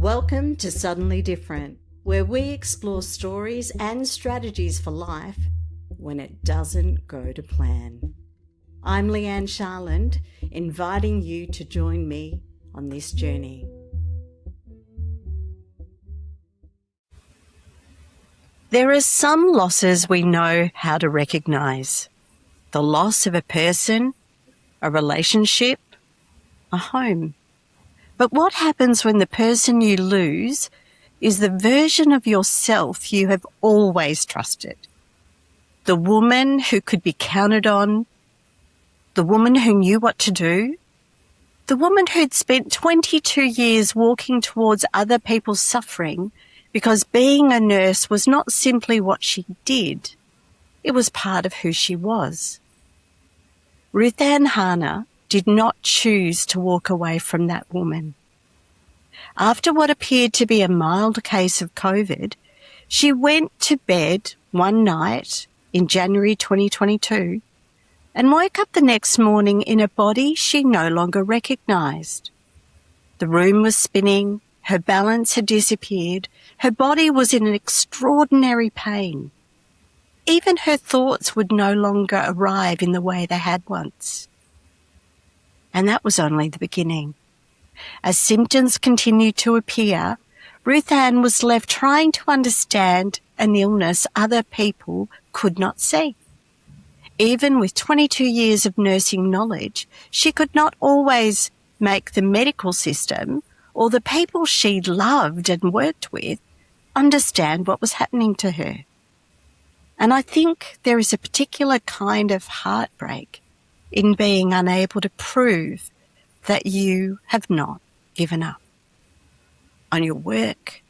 Welcome to Suddenly Different, where we explore stories and strategies for life when it doesn't go to plan. I'm Leigh-Anne, inviting you to join me on this journey. There are some losses we know how to recognise. The loss of a person, a relationship, a home. But what happens when the person you lose is the version of yourself you have always trusted? The woman who could be counted on, the woman who knew what to do, the woman who'd spent 22 years walking towards other people's suffering because being a nurse was not simply what she did, it was part of who she was. Ruthann Harner did not choose to walk away from that woman. After what appeared to be a mild case of COVID, she went to bed one night in January 2022 and woke up the next morning in a body she no longer recognised. The room was spinning, her balance had disappeared, her body was in an extraordinary pain. Even her thoughts would no longer arrive in the way they had once. And that was only the beginning. As symptoms continued to appear, Ruthann was left trying to understand an illness other people could not see. Even with 22 years of nursing knowledge, she could not always make the medical system or the people she loved and worked with understand what was happening to her. And I think there is a particular kind of heartbreak in being unable to prove that you have not given up on your work,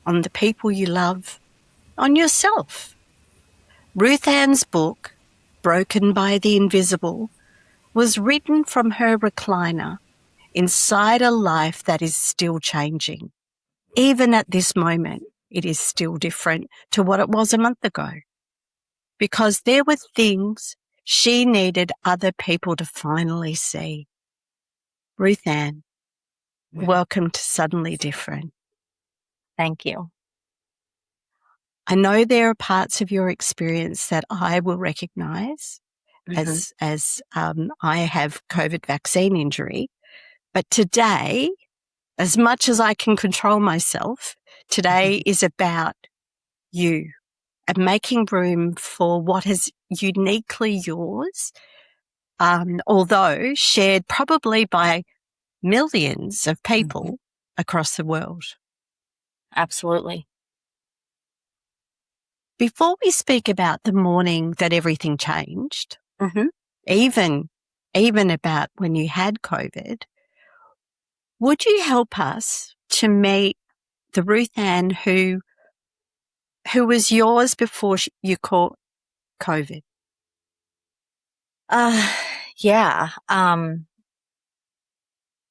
on the people you love, on yourself. Ruthann's book, Broken by the Invisible, was written from her recliner inside a life that is still changing. Even at this moment, it is still different to what it was a month ago, because there were things she needed other people to finally see. Ruthann, welcome to Suddenly Different. Thank you. I know there are parts of your experience that I will recognise as I have COVID vaccine injury. But today, as much as I can control myself, today is about you and making room for what is uniquely yours, although shared probably by millions of people across the world. Absolutely. Before we speak about the morning that everything changed, even about when you had COVID, would you help us to meet the Ruthann who was yours before you caught COVID? Yeah.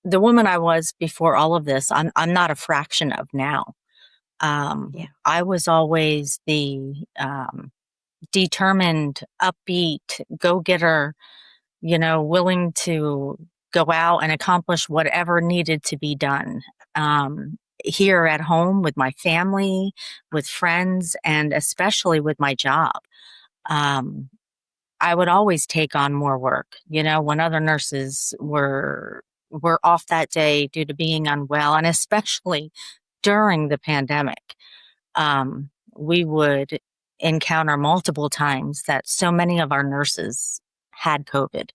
The woman I was before all of this, I'm not a fraction of now. I was always the determined, upbeat, go-getter, willing to go out and accomplish whatever needed to be done. Here at home with my family, with friends, and especially with my job. I would always take on more work. When other nurses were off that day due to being unwell, and especially during the pandemic, we would encounter multiple times that so many of our nurses had COVID.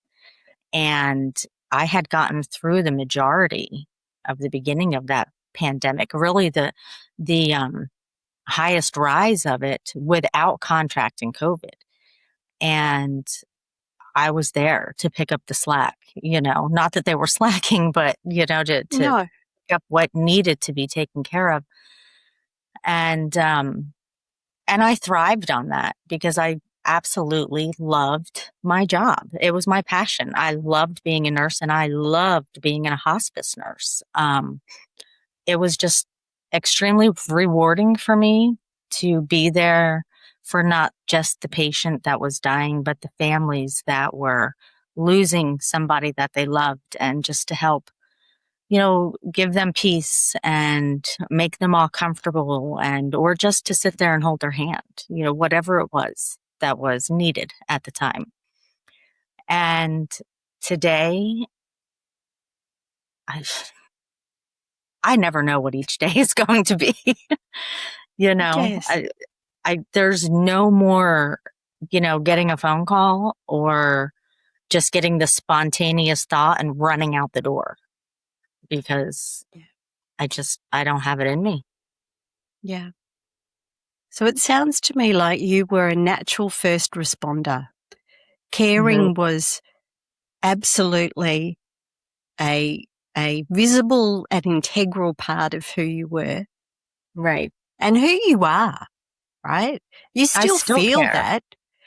And I had gotten through the majority of the beginning of that pandemic, really the highest rise of it without contracting COVID. And I was there to pick up the slack, not that they were slacking, but, to pick up what needed to be taken care of. And I thrived on that because I absolutely loved my job. It was my passion. I loved being a nurse and I loved being a hospice nurse. It was just extremely rewarding for me to be there for not just the patient that was dying, but the families that were losing somebody that they loved, and just to help give them peace and make them all comfortable, or just to sit there and hold their hand, whatever it was that was needed at the time. And today, I never know what each day is going to be. Yes. There's no more, getting a phone call or just getting the spontaneous thought and running out the door, because I don't have it in me. Yeah. So it sounds to me like you were a natural first responder. Caring was absolutely a visible and integral part of who you were. Right. And who you are, right? You still feel care. that.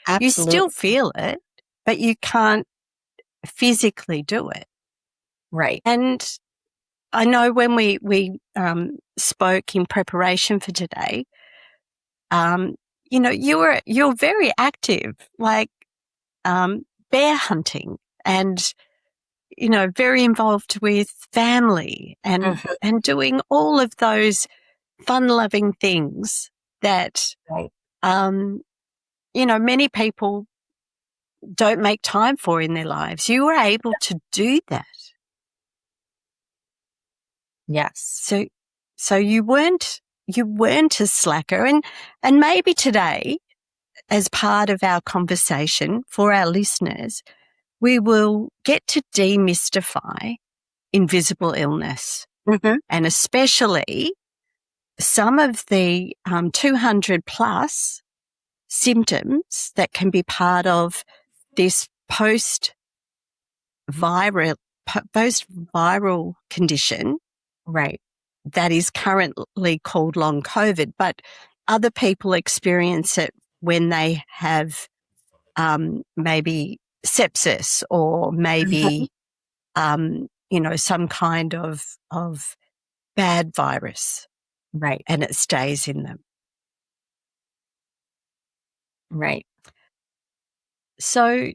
Absolutely. You still feel it, but you can't physically do it. Right. And I know when we spoke in preparation for today, you're very active, like bear hunting, and very involved with family and doing all of those fun-loving things that many people don't make time for in their lives. You were able to do that. Yes. So you weren't a slacker, and maybe today, as part of our conversation for our listeners, we will get to demystify invisible illness, and especially some of the 200 plus symptoms that can be part of this post-viral condition. Right. That is currently called long COVID, but other people experience it when they have maybe sepsis or maybe some kind of bad virus. Right. And it stays in them. Right. So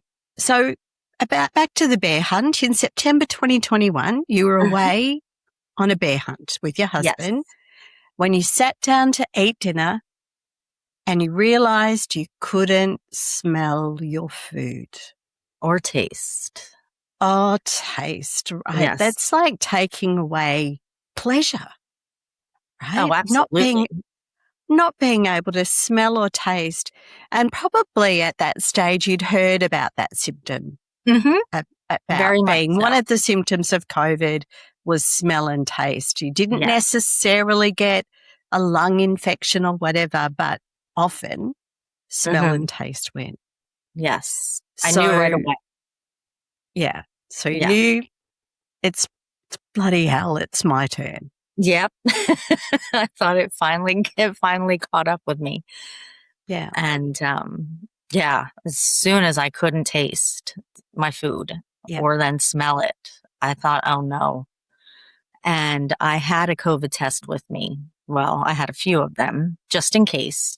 back to the bear hunt. In September 2021, you were away on a bear hunt with your husband. Yes. When you sat down to eat dinner and you realized you couldn't smell your food. Or taste. Oh, taste, right? Yes. That's like taking away pleasure, right? Oh, absolutely. Not being able to smell or taste. And probably at that stage, you'd heard about that symptom. About Very much being so. one of the symptoms of COVID was smell and taste. You didn't Yes. necessarily get a lung infection or whatever, but often smell and taste went. Yes. I knew right away. Yeah. So you knew it's bloody hell, it's my turn. Yep. I thought it finally caught up with me. Yeah. And as soon as I couldn't taste my food or then smell it, I thought, oh no. And I had a COVID test with me. Well, I had a few of them just in case,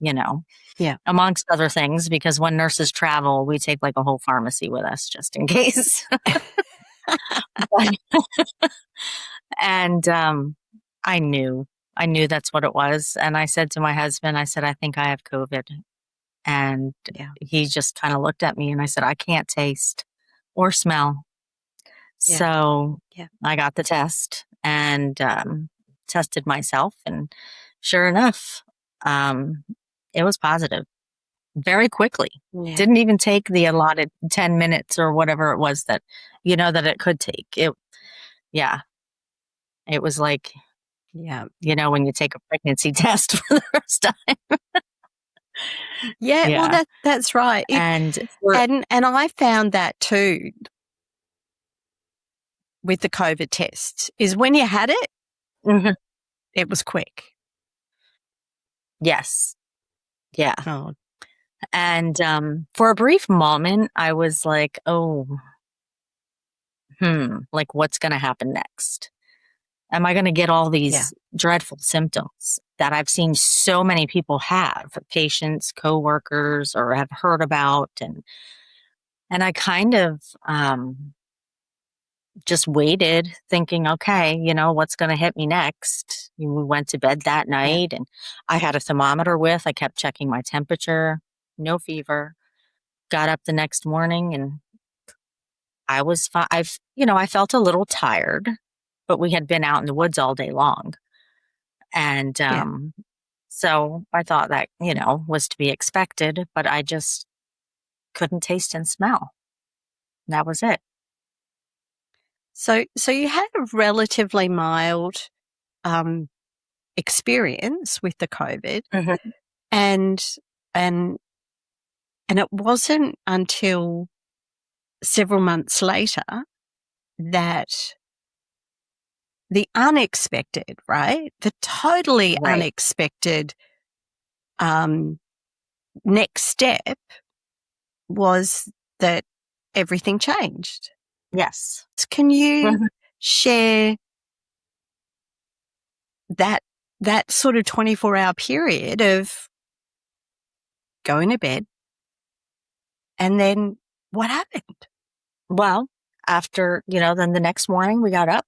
amongst other things, because when nurses travel, we take like a whole pharmacy with us just in case. And I knew that's what it was. And I said to my husband, I said, I think I have COVID. And he just kind of looked at me and I said, I can't taste or smell. Yeah. So I got the test and tested myself. And sure enough, it was positive very quickly. Yeah. Didn't even take the allotted 10 minutes or whatever it was that, that it could take. It was like, when you take a pregnancy test for the first time. Well, that's right. And I found that too with the COVID tests, is when you had it, it was quick. Yes. Yeah. Oh. And for a brief moment, I was like, like what's going to happen next? Am I going to get all these dreadful symptoms that I've seen so many people have, patients, coworkers, or have heard about? And I kind of just waited thinking, okay, what's going to hit me next? We went to bed that night and I had a thermometer with, I kept checking my temperature, no fever, got up the next morning and I was fine. I felt a little tired, but we had been out in the woods all day long. And, so I thought that, was to be expected, but I just couldn't taste and smell. That was it. So you had a relatively mild experience with the COVID, Mm-hmm. and and it wasn't until several months later that the unexpected, right? The totally Right. unexpected next step was that everything changed. Yes. Can you share that sort of 24-hour period of going to bed and then what happened? Well, after, then the next morning we got up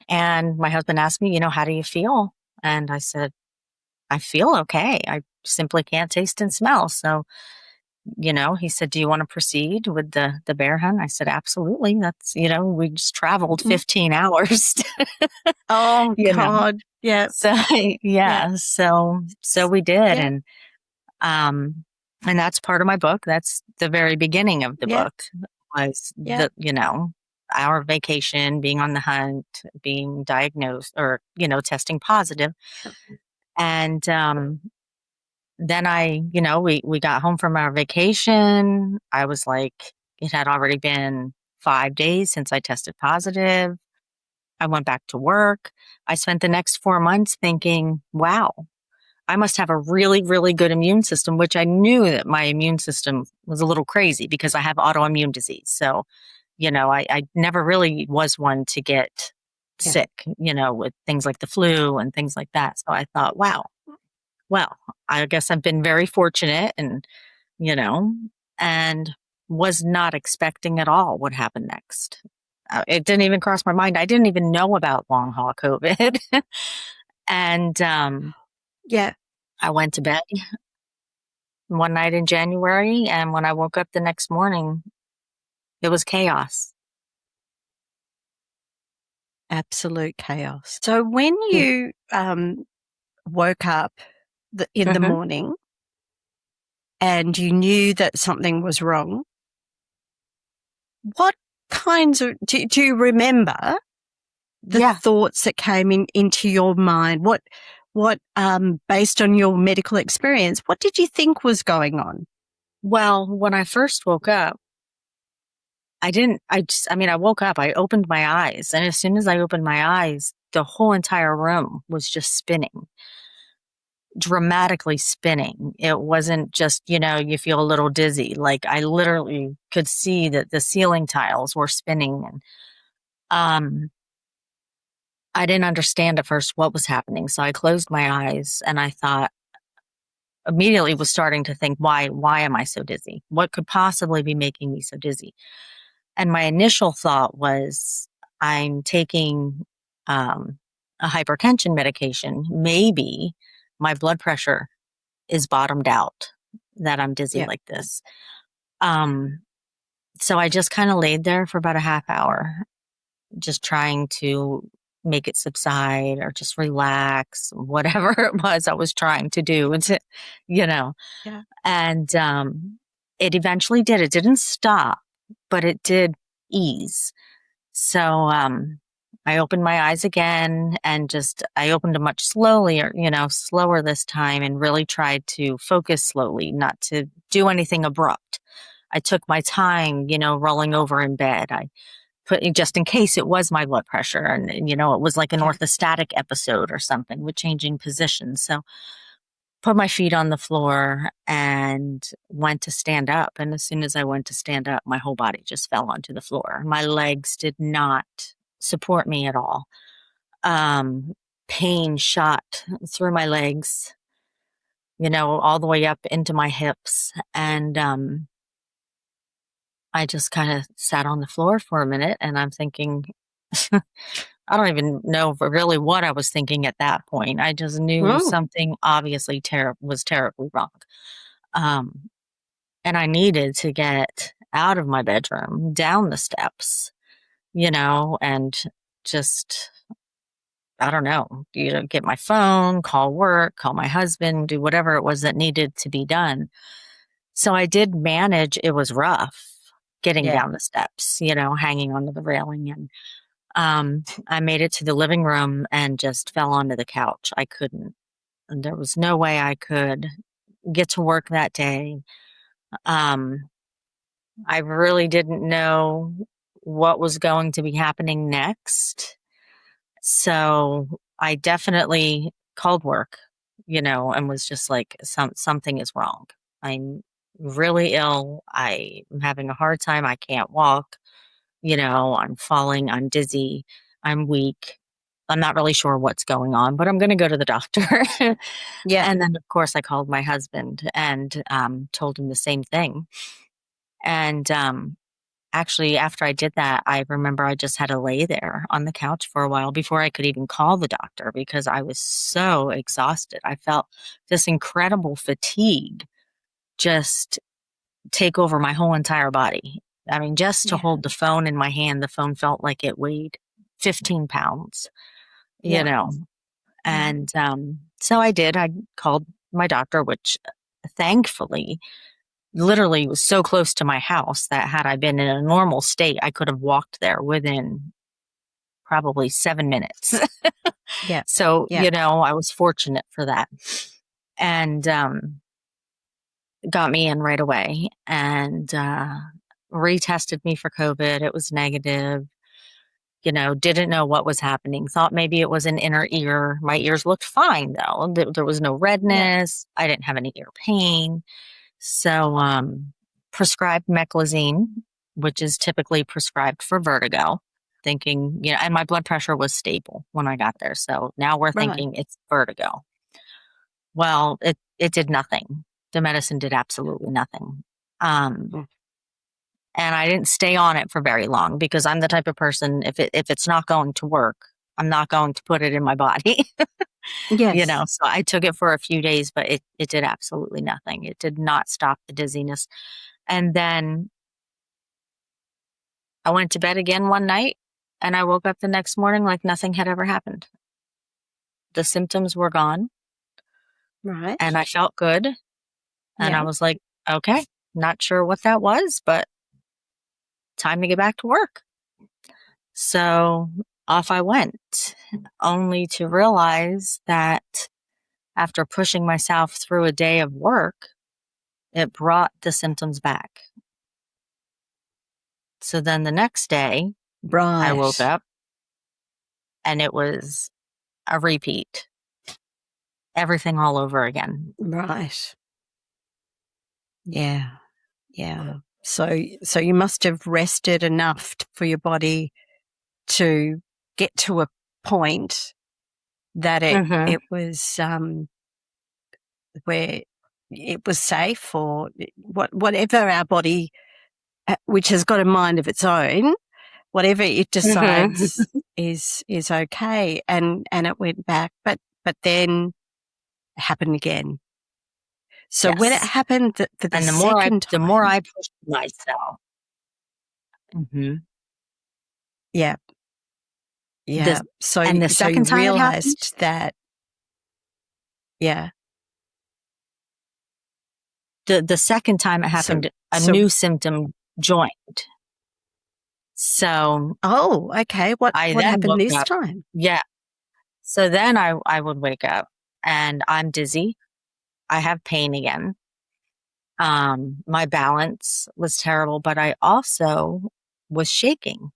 and my husband asked me, how do you feel? And I said, I feel okay. I simply can't taste and smell. So, he said, do you want to proceed with the bear hunt? I said, absolutely. That's, we just traveled 15 hours. Oh, God. Yeah. So, so we did. Yeah. And that's part of my book. That's the very beginning of the book was our vacation, being on the hunt, being diagnosed or, testing positive. And, then we got home from our vacation. I was like, it had already been 5 days since I tested positive. I went back to work. I spent the next 4 months thinking, wow, I must have a really, really good immune system, which I knew that my immune system was a little crazy because I have autoimmune disease. So, I never really was one to get sick, with things like the flu and things like that. So I thought, wow, well, I guess I've been very fortunate and, and was not expecting at all what happened next. It didn't even cross my mind. I didn't even know about long haul COVID. And, I went to bed one night in January, and when I woke up the next morning, it was chaos. Absolute chaos. So when you woke up in the morning and you knew that something was wrong, what kinds of do you remember the thoughts that came into your mind? What based on your medical experience, what did you think was going on? Well, when I first woke up, I woke up, I opened my eyes, and as soon as I opened my eyes, the whole entire room was just spinning, dramatically spinning. It wasn't just, you feel a little dizzy. Like I literally could see that the ceiling tiles were spinning. And, I didn't understand at first what was happening. So I closed my eyes and I thought, immediately was starting to think, why am I so dizzy? What could possibly be making me so dizzy? And my initial thought was, I'm taking a hypertension medication. Maybe my blood pressure is bottomed out, that I'm dizzy like this. So I just kind of laid there for about a half hour, just trying to make it subside or just relax, whatever it was I was trying to do, to, and it eventually did. It didn't stop, but it did ease. So I opened my eyes again and I opened them much slower this time, and really tried to focus slowly, not to do anything abrupt. I took my time, rolling over in bed. I put, just in case it was my blood pressure and, it was like an orthostatic episode or something with changing positions. So put my feet on the floor and went to stand up. And as soon as I went to stand up, my whole body just fell onto the floor. My legs did not support me at all. Pain shot through my legs, all the way up into my hips. And I just kind of sat on the floor for a minute, and I'm thinking, I don't even know really what I was thinking at that point. I just knew something obviously was terribly wrong. And I needed to get out of my bedroom, down the steps, and just, I don't know, get my phone, call work, call my husband, do whatever it was that needed to be done. So I did manage. It was rough getting down the steps, hanging onto the railing. And I made it to the living room and just fell onto the couch. I couldn't. There was no way I could get to work that day. I really didn't know what was going to be happening next. So I definitely called work, and was just like, something is wrong. I'm really ill. I'm having a hard time. I can't walk. I'm falling. I'm dizzy. I'm weak. I'm not really sure what's going on, but I'm going to go to the doctor. Yeah. And then, of course, I called my husband and told him the same thing. And actually, after I did that, I remember I just had to lay there on the couch for a while before I could even call the doctor because I was so exhausted. I felt this incredible fatigue just take over my whole entire body. I mean, just to hold the phone in my hand, the phone felt like it weighed 15 pounds, And so I did. I called my doctor, which thankfully literally was so close to my house that had I been in a normal state, I could have walked there within probably 7 minutes. So, I was fortunate for that. And got me in right away and retested me for COVID. It was negative. Didn't know what was happening. Thought maybe it was an inner ear. My ears looked fine though. There was no redness. I didn't have any ear pain. So prescribed meclizine, which is typically prescribed for vertigo, thinking, and my blood pressure was stable when I got there. So now we're thinking it's vertigo. Well, it did nothing. The medicine did absolutely nothing. And I didn't stay on it for very long because I'm the type of person, if it's not going to work, I'm not going to put it in my body. So I took it for a few days, but it did absolutely nothing. It did not stop the dizziness. And then I went to bed again one night and I woke up the next morning like nothing had ever happened. The symptoms were gone. Right. And I felt good. And I was like, okay, not sure what that was, but time to get back to work. So off I went, only to realize that after pushing myself through a day of work, it brought the symptoms back. So then the next day, I woke up and it was a repeat. Everything all over again. Right. Yeah. Yeah. So you must have rested enough for your body to get to a point that it was where it was safe, or whatever our body, which has got a mind of its own, whatever it decides is okay, and it went back, but then it happened again. So when it happened for the second time, the more I pushed myself. Yeah. Yeah. And the second time you it realized happened, that, yeah. The second time it happened, a new symptom joined. So oh, okay. What happened this time? Yeah. So then I would wake up and I'm dizzy. I have pain again. My balance was terrible, but I also was shaking.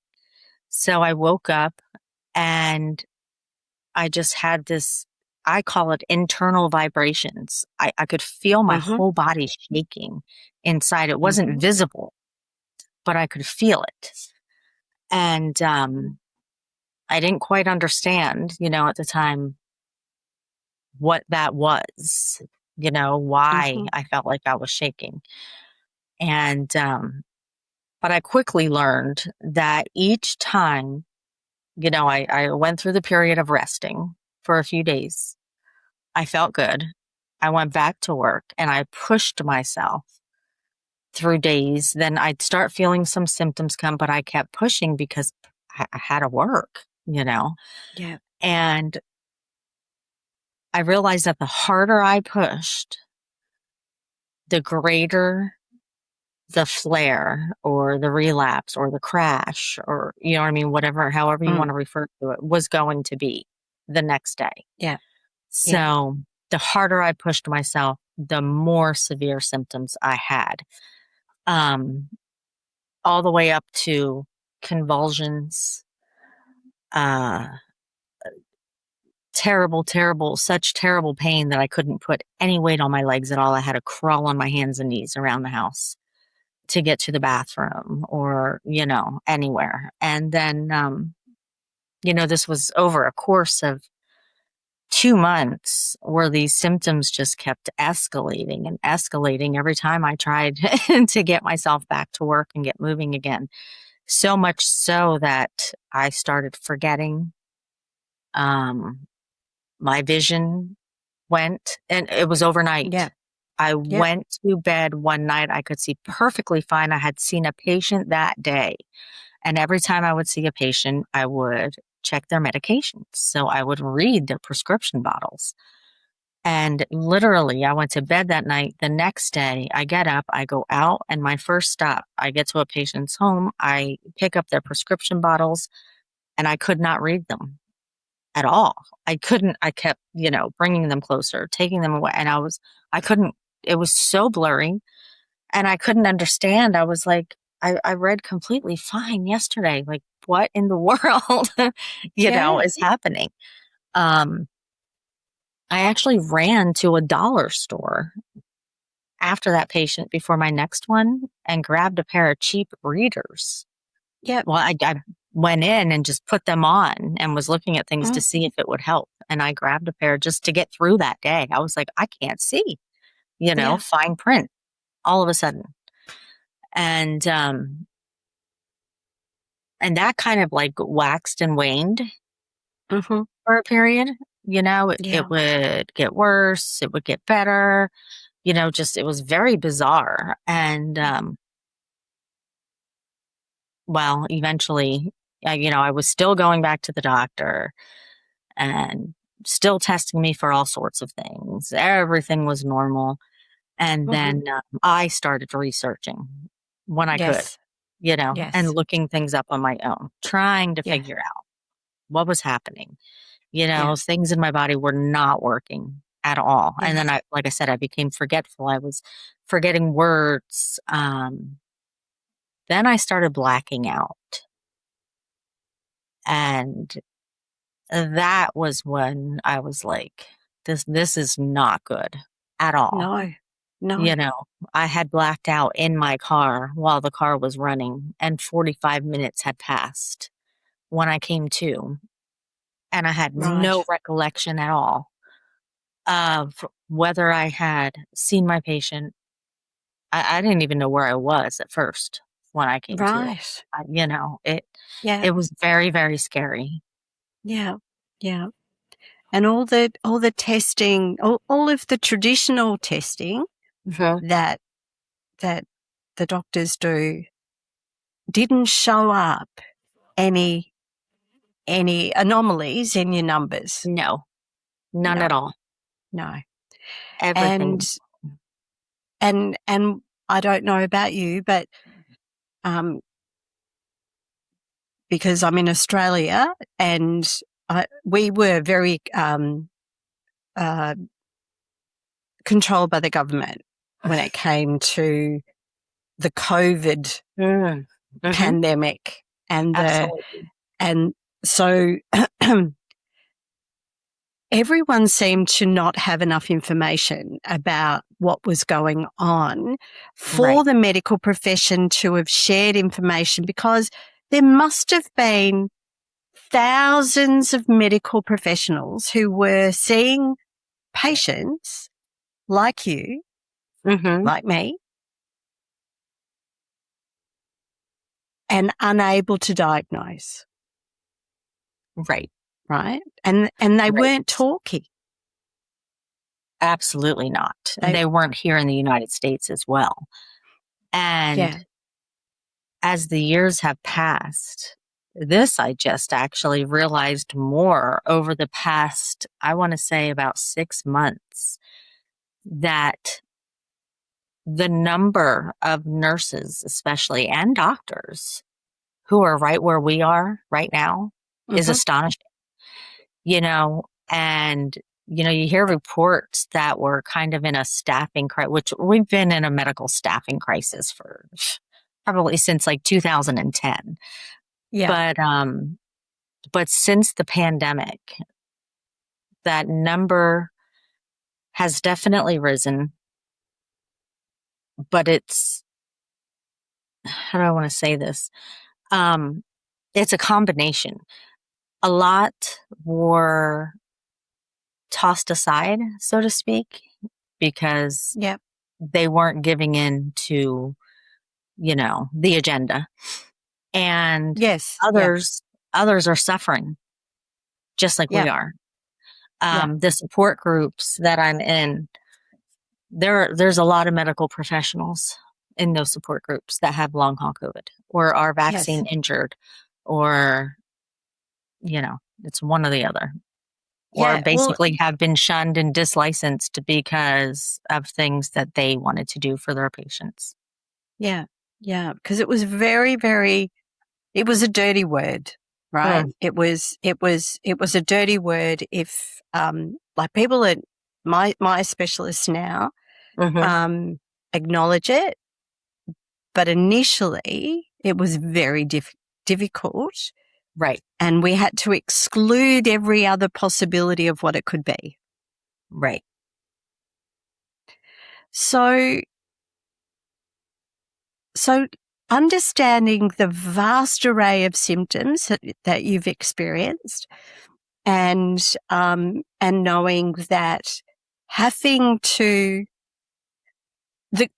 So I woke up and I just had this, I call it internal vibrations. I could feel my whole body shaking inside. It wasn't visible, but I could feel it. And I didn't quite understand, at the time, what that was, why I felt like I was shaking. And But I quickly learned that each time, I went through the period of resting for a few days. I felt good. I went back to work and I pushed myself through days. Then I'd start feeling some symptoms come, but I kept pushing because I had to work, Yeah. And I realized that the harder I pushed, the greater the flare or the relapse or the crash or, you know what I mean? Whatever, however you want to refer to it, was going to be the next day. Yeah. So the harder I pushed myself, the more severe symptoms I had. All the way up to convulsions, such terrible pain that I couldn't put any weight on my legs at all. I had to crawl on my hands and knees around the house to get to the bathroom or, anywhere. And then, this was over a course of 2 months where these symptoms just kept escalating and escalating every time I tried to get myself back to work and get moving again. So much so that I started forgetting. My vision went, and it was overnight. Yeah. I went to bed one night. I could see perfectly fine. I had seen a patient that day. And every time I would see a patient, I would check their medications. So I would read their prescription bottles. And literally, I went to bed that night. The next day, I get up, I go out, and my first stop, I get to a patient's home. I pick up their prescription bottles, and I could not read them at all. I kept, bringing them closer, taking them away. And I couldn't, it was so blurry and I couldn't understand. I was like, I read completely fine yesterday. Like, what in the world, is happening? I actually ran to a dollar store after that patient before my next one and grabbed a pair of cheap readers. Yeah. Well, I went in and just put them on and was looking at things to see if it would help. And I grabbed a pair just to get through that day. I was like, I can't see, fine print all of a sudden. And that kind of like waxed and waned for a period. It would get worse. It would get better. It was very bizarre. And, well, eventually, I was still going back to the doctor and still testing me for all sorts of things. Everything was normal. And then I started researching when I could, and looking things up on my own, trying to figure out what was happening. Things in my body were not working at all. And then like I said, I became forgetful. I was forgetting words. Then I started blacking out. And that was when I was like, this is not good at all. No. I had blacked out in my car while the car was running and 45 minutes had passed when I came to. And I had no recollection at all of whether I had seen my patient. I didn't even know where I was at first when I came to. It was very, very scary. Yeah. Yeah. And all the testing, all of the traditional testing that the doctors do didn't show up any anomalies in your numbers. No, none at all. No. Everything. And I don't know about you, but because I'm in Australia and we were very controlled by the government when it came to the COVID pandemic and so everyone seemed to not have enough information about what was going on for the medical profession to have shared information, because there must have been thousands of medical professionals who were seeing patients like you, like me, and unable to diagnose. Right. Right. And they weren't talking. Absolutely not. They weren't here in the United States as well. And as the years have passed, this I just actually realized more over the past, I want to say about 6 months, that the number of nurses, especially, and doctors who are right where we are right now is astonishing. And you hear reports that we're kind of in a staffing crisis, which we've been in a medical staffing crisis for probably since like 2010. Yeah. But since the pandemic, that number has definitely risen. But it's, how do I want to say this? It's a combination. A lot were tossed aside, so to speak, because they weren't giving in to, the agenda. And others are suffering just like we are. The support groups that I'm in, there's a lot of medical professionals in those support groups that have long haul COVID or are vaccine injured, or, it's one or the other. Or basically have been shunned and dislicensed because of things that they wanted to do for their patients. Yeah. Yeah. Because it was very, very, it was a dirty word, right? It was a dirty word. If, like people at my specialists now, acknowledge it, but initially it was very difficult. Right. And we had to exclude every other possibility of what it could be. Right. So understanding the vast array of symptoms that you've experienced, and knowing that having to the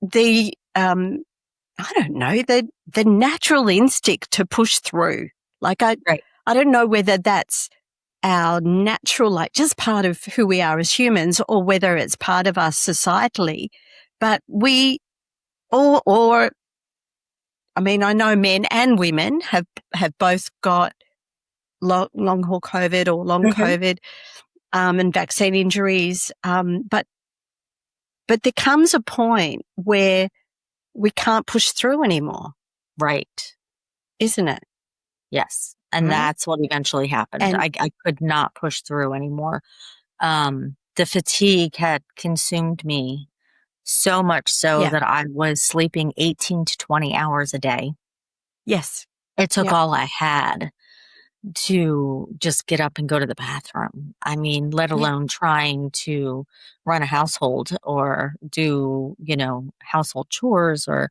I don't know, the natural instinct to push through. Like I don't know whether that's our natural, like just part of who we are as humans, or whether it's part of us societally, but we, or I mean, I know men and women have both got long haul COVID or long COVID, and vaccine injuries. But there comes a point where we can't push through anymore. Right. Isn't it? Yes. And that's what eventually happened. I could not push through anymore. The fatigue had consumed me so much so that I was sleeping 18 to 20 hours a day. Yes. It took all I had to just get up and go to the bathroom. I mean, let alone trying to run a household or do, household chores, or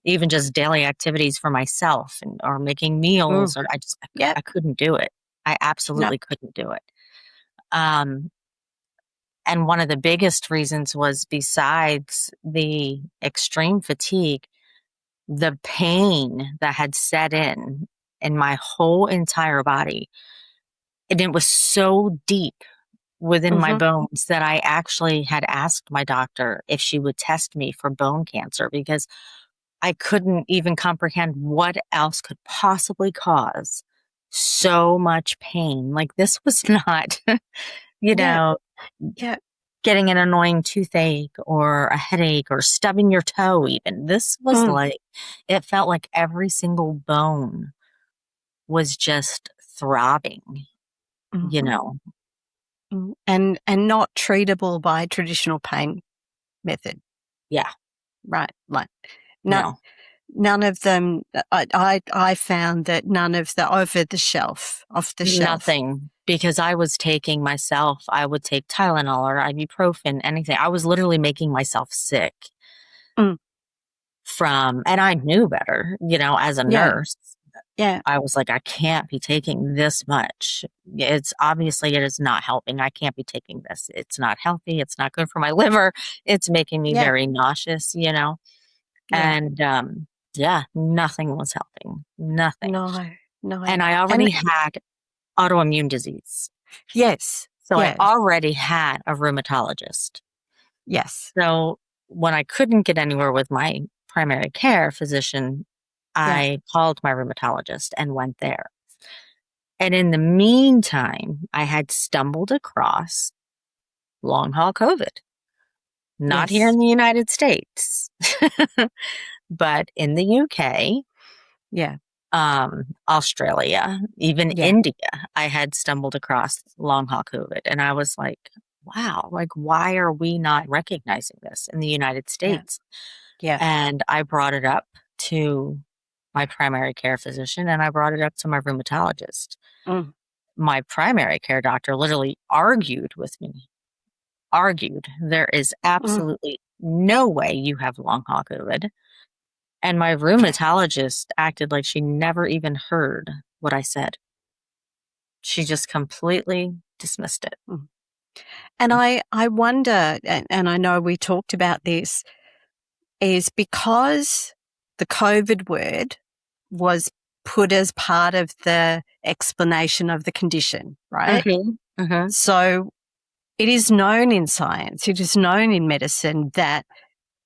even just daily activities for myself, or making meals, or I couldn't do it. I absolutely couldn't do it. And one of the biggest reasons was, besides the extreme fatigue, the pain that had set in my whole entire body. And it was so deep within my bones that I actually had asked my doctor if she would test me for bone cancer, because I couldn't even comprehend what else could possibly cause so much pain. Like, this was not, getting an annoying toothache or a headache or stubbing your toe even. This was like, it felt like every single bone was just throbbing, And not treatable by traditional pain method. Yeah. Right. Like none of them, I found that none of the off the shelf. Nothing, because I was taking myself, I would take Tylenol or ibuprofen, anything. I was literally making myself sick and I knew better, as a nurse. Yeah. I was like, I can't be taking this much. It is not helping. I can't be taking this. It's not healthy. It's not good for my liver. It's making me very nauseous, And Yeah, nothing was helping. Nothing. No. And I already had autoimmune disease. Yes. So yes. I already had a rheumatologist. Yes. So when I couldn't get anywhere with my primary care physician, I called my rheumatologist and went there. And in the meantime, I had stumbled across long haul COVID. Not here in the United States, but in the UK. Yeah. Australia, even India, I had stumbled across long haul COVID. And I was like, wow, like, why are we not recognizing this in the United States? Yeah. And I brought it up to my primary care physician and I brought it up to my rheumatologist. My primary care doctor literally argued with me. There is absolutely no way you have long haul COVID. And my rheumatologist acted like she never even heard what I said. She just completely dismissed it. And I wonder, and I know we talked about this, is because the COVID word was put as part of the explanation of the condition, right? So it is known in science, it is known in medicine that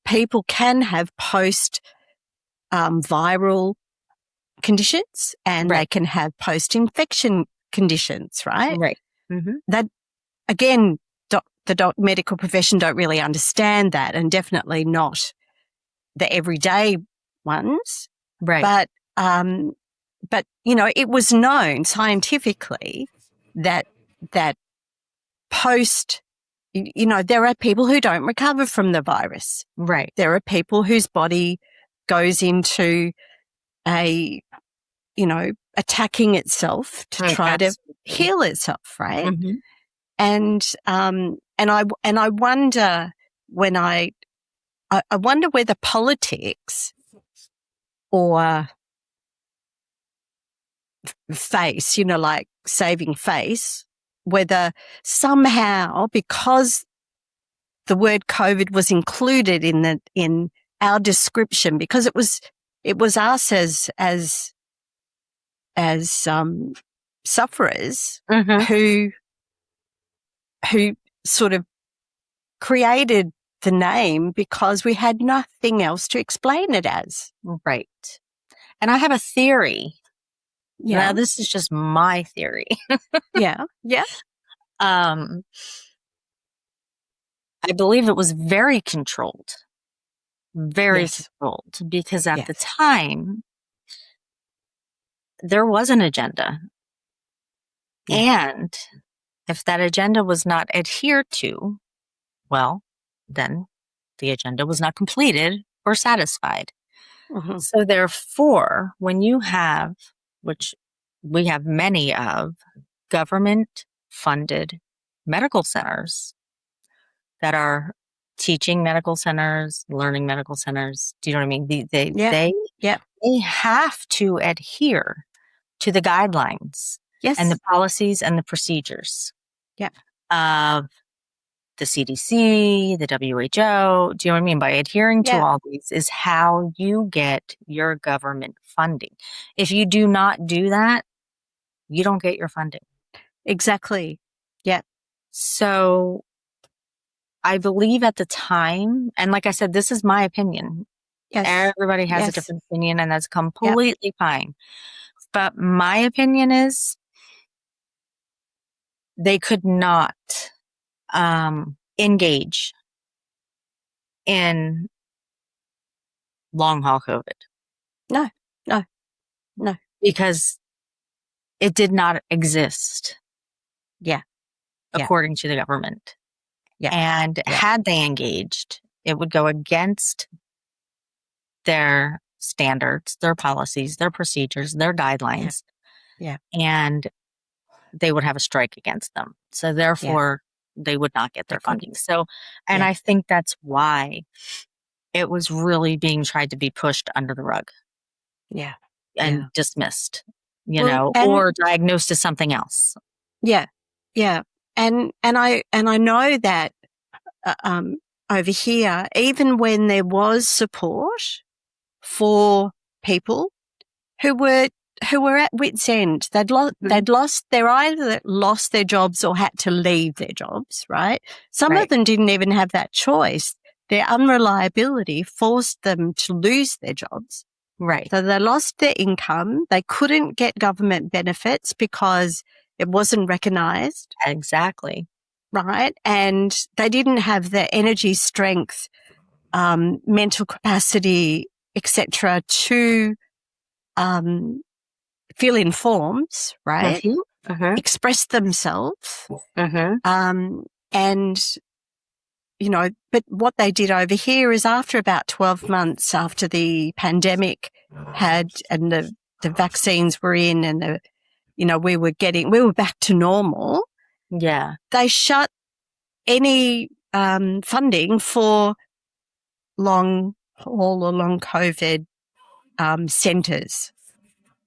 people can have post-viral conditions and they can have post-infection conditions, right? Right. That, again, the medical profession don't really understand that, and definitely not the everyday ones. Right. But you know, it was known scientifically that post, you know, there are people who don't recover from the virus. Right. There are people whose body goes into a, you know, attacking itself to try to heal itself, right? And I wonder when I wonder whether politics or face, you know, like saving face, whether somehow, because the word COVID was included in our description, because it was us as sufferers who sort of created the name because we had nothing else to explain it as. Right. And I have a theory. Yeah. Now, this is just my theory. Yeah. I believe it was very controlled. Very controlled, because at the time, there was an agenda. And if that agenda was not adhered to, well, then the agenda was not completed or satisfied. So therefore, when you have, which we have many of, government-funded medical centers that are teaching medical centers, learning medical centers, do you know what I mean? They have to adhere to the guidelines and the policies and the procedures of the CDC, the WHO. Do you know what I mean? By adhering to all these is how you get your government funding. If you do not do that, you don't get your funding. Exactly. Yeah. So I believe at the time, and like I said, this is my opinion. Everybody has a different opinion, and that's completely fine. But my opinion is they could not engage in long haul COVID. No. Because it did not exist. According to the government. And had they engaged, it would go against their standards, their policies, their procedures, their guidelines. And they would have a strike against them. So therefore, they would not get their funding. So, and I think that's why it was really being tried to be pushed under the rug. And dismissed, you know, or diagnosed as something else. And I know that over here, even when there was support for people who were at wit's end. They'd either lost their jobs or had to leave their jobs, right? Some of them didn't even have that choice. Their unreliability forced them to lose their jobs. Right. So they lost their income. They couldn't get government benefits because it wasn't recognized. Exactly. Right. And they didn't have the energy, strength, mental capacity, etc., to fill in forms, right? Express themselves. And, you know, but what they did over here is after about 12 months after the pandemic had and the vaccines were in and we were back to normal. Yeah. They shut any funding for long haul or long COVID centres,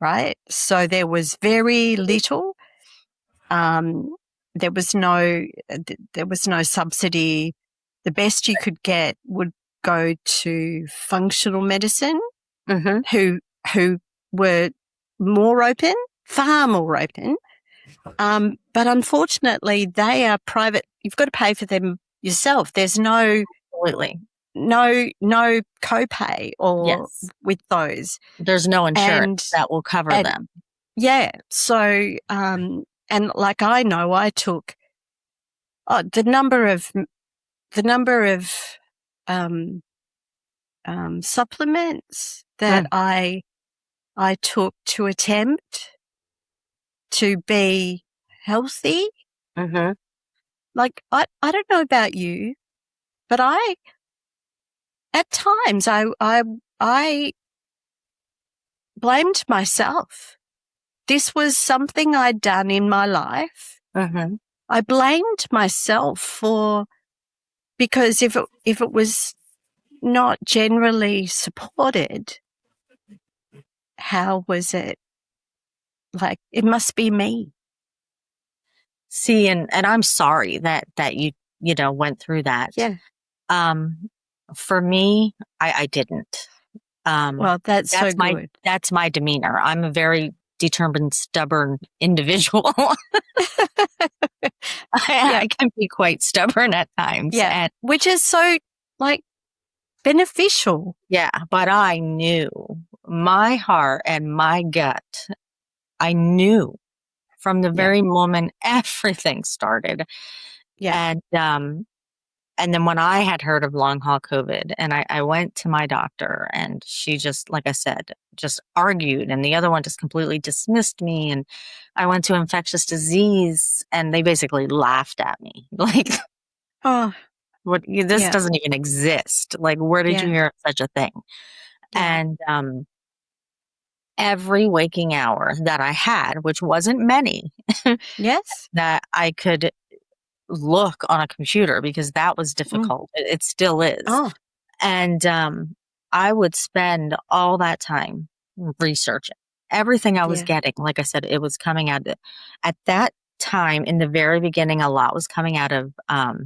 right? So there was very little. There was no subsidy. The best you could get would go to functional medicine, who were more open, far more open. But unfortunately, they are private. You've got to pay for them yourself. There's no copay or with those. There's no insurance that will cover them. Yeah. So, and like I know, I took the number of supplements that I took to attempt to be healthy. Like I don't know about you, but at times I blamed myself. This was something I'd done in my life. I blamed myself because if it was not generally supported, how was it? Like, it must be me. See, and I'm sorry that you went through that. Yeah. For me, I didn't. Well, that's so good. That's my demeanor. I'm a very determined, stubborn individual. I can be quite stubborn at times. Yeah. Which is so, like, beneficial. Yeah. But I knew my heart and my gut. I knew from the very moment everything started. Yeah. And then when I had heard of long haul COVID and I went to my doctor and she just, like I said, just argued and the other one just completely dismissed me. And I went to infectious disease and they basically laughed at me. Like, this doesn't even exist. Like, where did you hear of such a thing? Yeah. And every waking hour that I had, which wasn't many, that I could look on a computer because that was difficult. It still is. And I would spend all that time researching everything I was getting. Like I said, it was coming out at that time in the very beginning. A lot was coming out of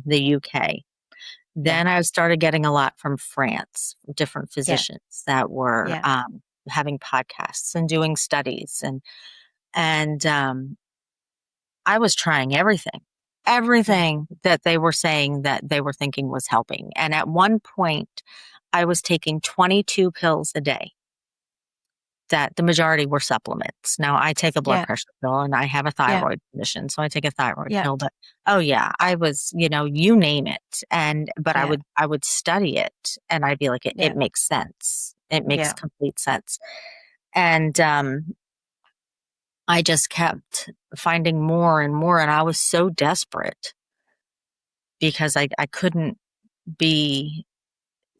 the UK. Then I started getting a lot from France, different physicians that were having podcasts and doing studies, and I was trying everything that they were saying that they were thinking was helping. And at one point, I was taking 22 pills a day. That the majority were supplements. Now I take a blood pressure pill and I have a thyroid condition, so I take a thyroid pill. But I was, you name it. But I would study it and I'd be like, it makes sense. It makes complete sense. And I just kept finding more and more, and I was so desperate because I couldn't be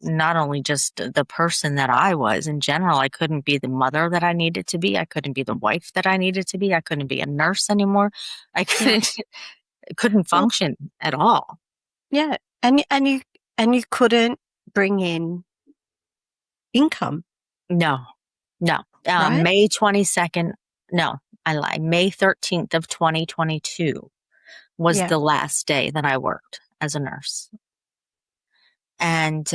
not only just the person that I was in general. I couldn't be the mother that I needed to be. I couldn't be the wife that I needed to be. I couldn't be a nurse anymore. I couldn't function at all. Yeah, and you couldn't bring in income. No. Right? May 22nd. No, I lied. May 13th of 2022 was the last day that I worked as a nurse. And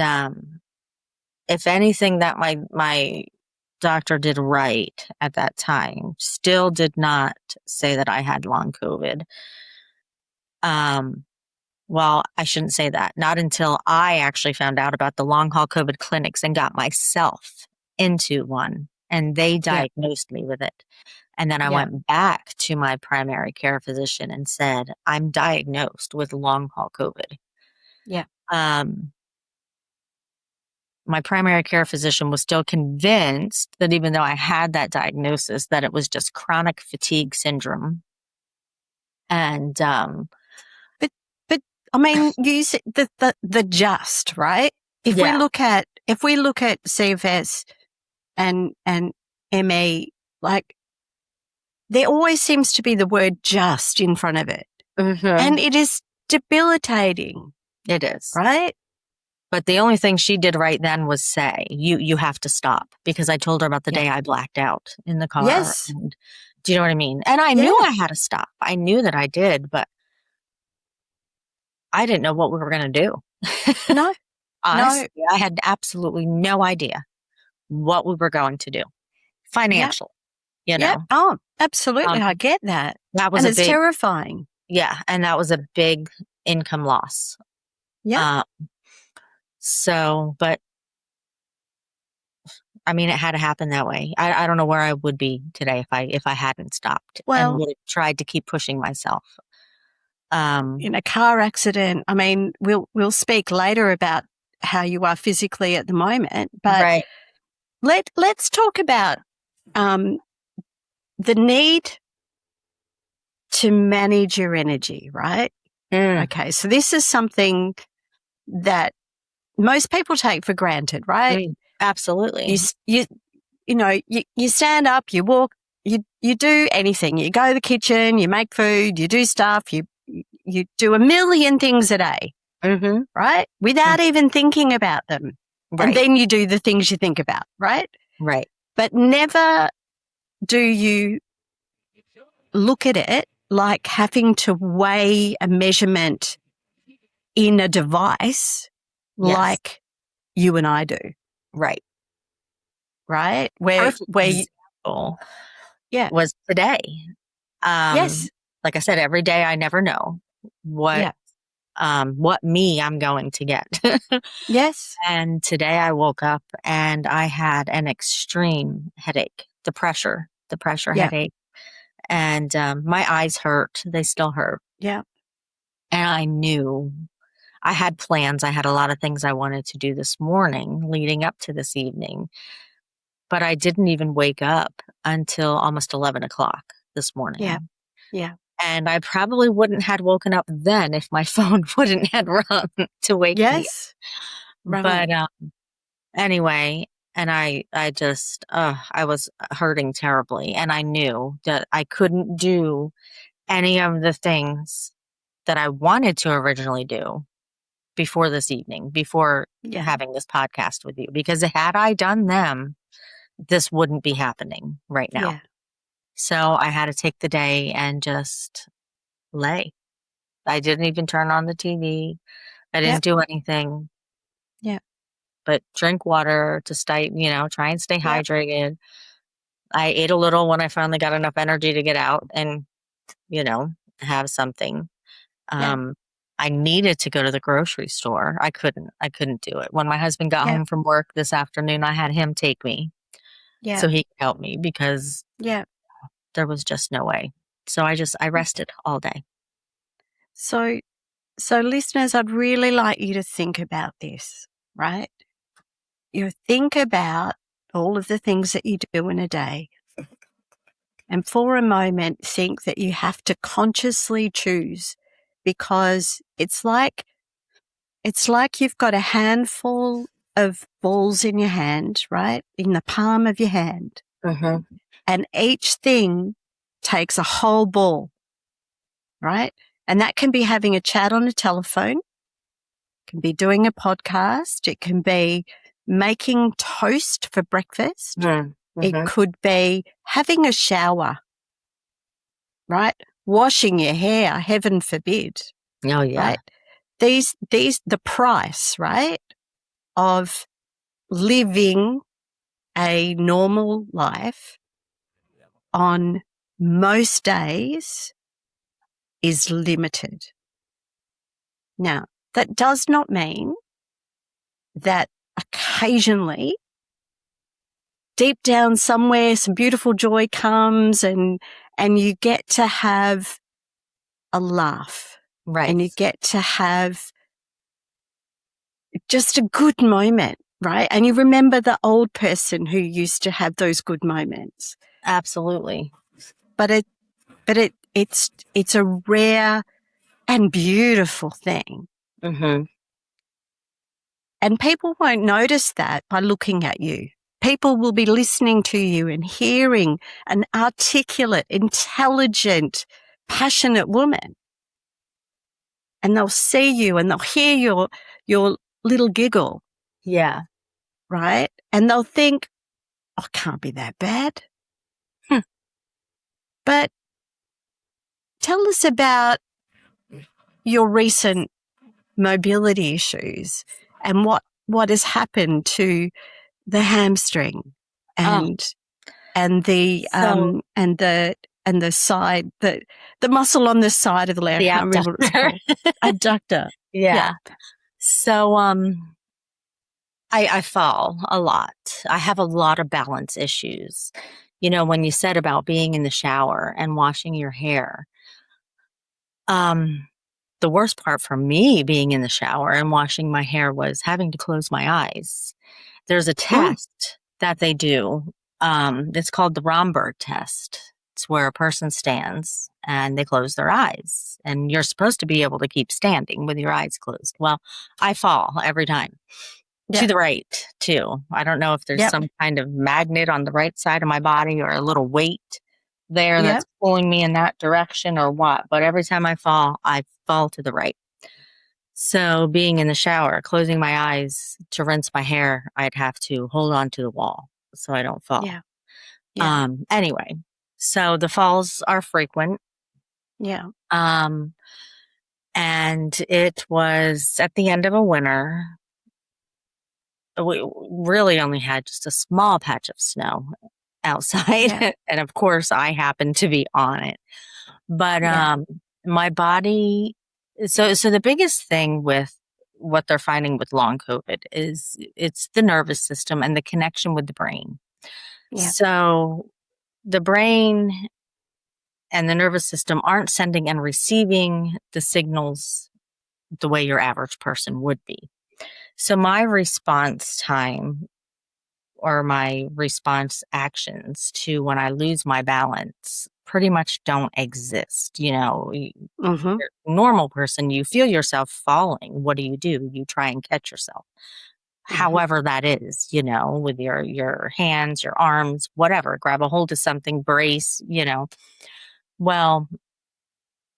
if anything that my doctor did right at that time still did not say that I had long COVID. Well, I shouldn't say that. Not until I actually found out about the long haul COVID clinics and got myself into one, and they diagnosed me with it. And then I went back to my primary care physician and said, I'm diagnosed with long haul COVID. Yeah. My primary care physician was still convinced that even though I had that diagnosis, that it was just chronic fatigue syndrome. And, but I mean, you see the just, right? If we look at CFS and ME, like, there always seems to be the word just in front of it. Mm-hmm. And it is debilitating. It is. Right? But the only thing she did right then was say, you have to stop, because I told her about the day I blacked out in the car. Yes. And, do you know what I mean? And I knew I had to stop. I knew that I did, but I didn't know what we were going to do. No. Honestly, I had absolutely no idea what we were going to do financially. You know? Oh, absolutely. I get that. That was it's terrifying. Yeah. And that was a big income loss. Yeah. So, but I mean, it had to happen that way. I don't know where I would be today if I hadn't stopped and would have tried to keep pushing myself. In a car accident, I mean, we'll speak later about how you are physically at the moment, but let's talk about the need to manage your energy, right? Okay, so this is something that most people take for granted, right? Absolutely. You stand up, you walk, you do anything. You go to the kitchen, you make food, you do stuff, you do a million things a day, right? Without even thinking about them. Right. And then you do the things you think about, right? Right. But never do you look at it like having to weigh a measurement in a device like you and I do. Right. Right? Where was today. Like I said, every day I never know what me I'm going to get. Yes. And today I woke up and I had an extreme headache, the pressure headache. And my eyes hurt. They still hurt. Yeah. And I knew I had plans. I had a lot of things I wanted to do this morning leading up to this evening. But I didn't even wake up until almost 11 o'clock this morning. Yeah. Yeah. And I probably wouldn't have woken up then if my phone wouldn't have rung to wake me up. Right. But anyway, and I just, I was hurting terribly. And I knew that I couldn't do any of the things that I wanted to originally do before this evening, before having this podcast with you. Because had I done them, this wouldn't be happening right now. Yeah. So I had to take the day and just lay. I didn't even turn on the TV. I didn't do anything. Yeah. But drink water to stay, try and stay hydrated. I ate a little when I finally got enough energy to get out and, have something. I needed to go to the grocery store. I couldn't do it. When my husband got home from work this afternoon, I had him take me. Yeah. So he could help me because there was just no way. So I rested all day. So listeners, I'd really like you to think about this, right? You think about all of the things that you do in a day. And for a moment, think that you have to consciously choose, because it's like you've got a handful of balls in your hand, right? In the palm of your hand. Mm-hmm. And each thing takes a whole ball, right? And that can be having a chat on a telephone. It can be doing a podcast. It can be making toast for breakfast. Mm-hmm. It could be having a shower, right? Washing your hair, heaven forbid. Oh, yeah. Right? The price, right, of living a normal life on most days is limited. Now, that does not mean that occasionally, deep down somewhere, some beautiful joy comes and you get to have a laugh. Right. And you get to have just a good moment, right? And you remember the old person who used to have those good moments. Absolutely. But it's a rare and beautiful thing. Mm-hmm. And people won't notice that by looking at you. People will be listening to you and hearing an articulate, intelligent, passionate woman. And they'll see you and they'll hear your little giggle. Yeah. Right? And they'll think, oh, it can't be that bad. But tell us about your recent mobility issues and what has happened to the hamstring and the side, the muscle on the side of the leg. I can't remember what it's called. Adductor. Yeah. So I fall a lot. I have a lot of balance issues. You know, when you said about being in the shower and washing your hair, the worst part for me being in the shower and washing my hair was having to close my eyes. There's a test that they do. It's called the Romberg test. It's where a person stands and they close their eyes, and you're supposed to be able to keep standing with your eyes closed. Well, I fall every time. To the right, too. I don't know if there's some kind of magnet on the right side of my body or a little weight there that's pulling me in that direction or what. But every time I fall to the right. So being in the shower, closing my eyes to rinse my hair, I'd have to hold on to the wall so I don't fall. Anyway, so the falls are frequent. Yeah. And it was at the end of a winter. We really only had just a small patch of snow outside. And of course I happened to be on it. But my body, so the biggest thing with what they're finding with long COVID is it's the nervous system and the connection with the brain. So the brain and the nervous system aren't sending and receiving the signals the way your average person would be. So my response time or my response actions to when I lose my balance pretty much don't exist. You know, you're a normal person, you feel yourself falling. What do? You try and catch yourself. However that is, you know, with your hands, your arms, whatever, grab a hold of something, brace, you know. Well,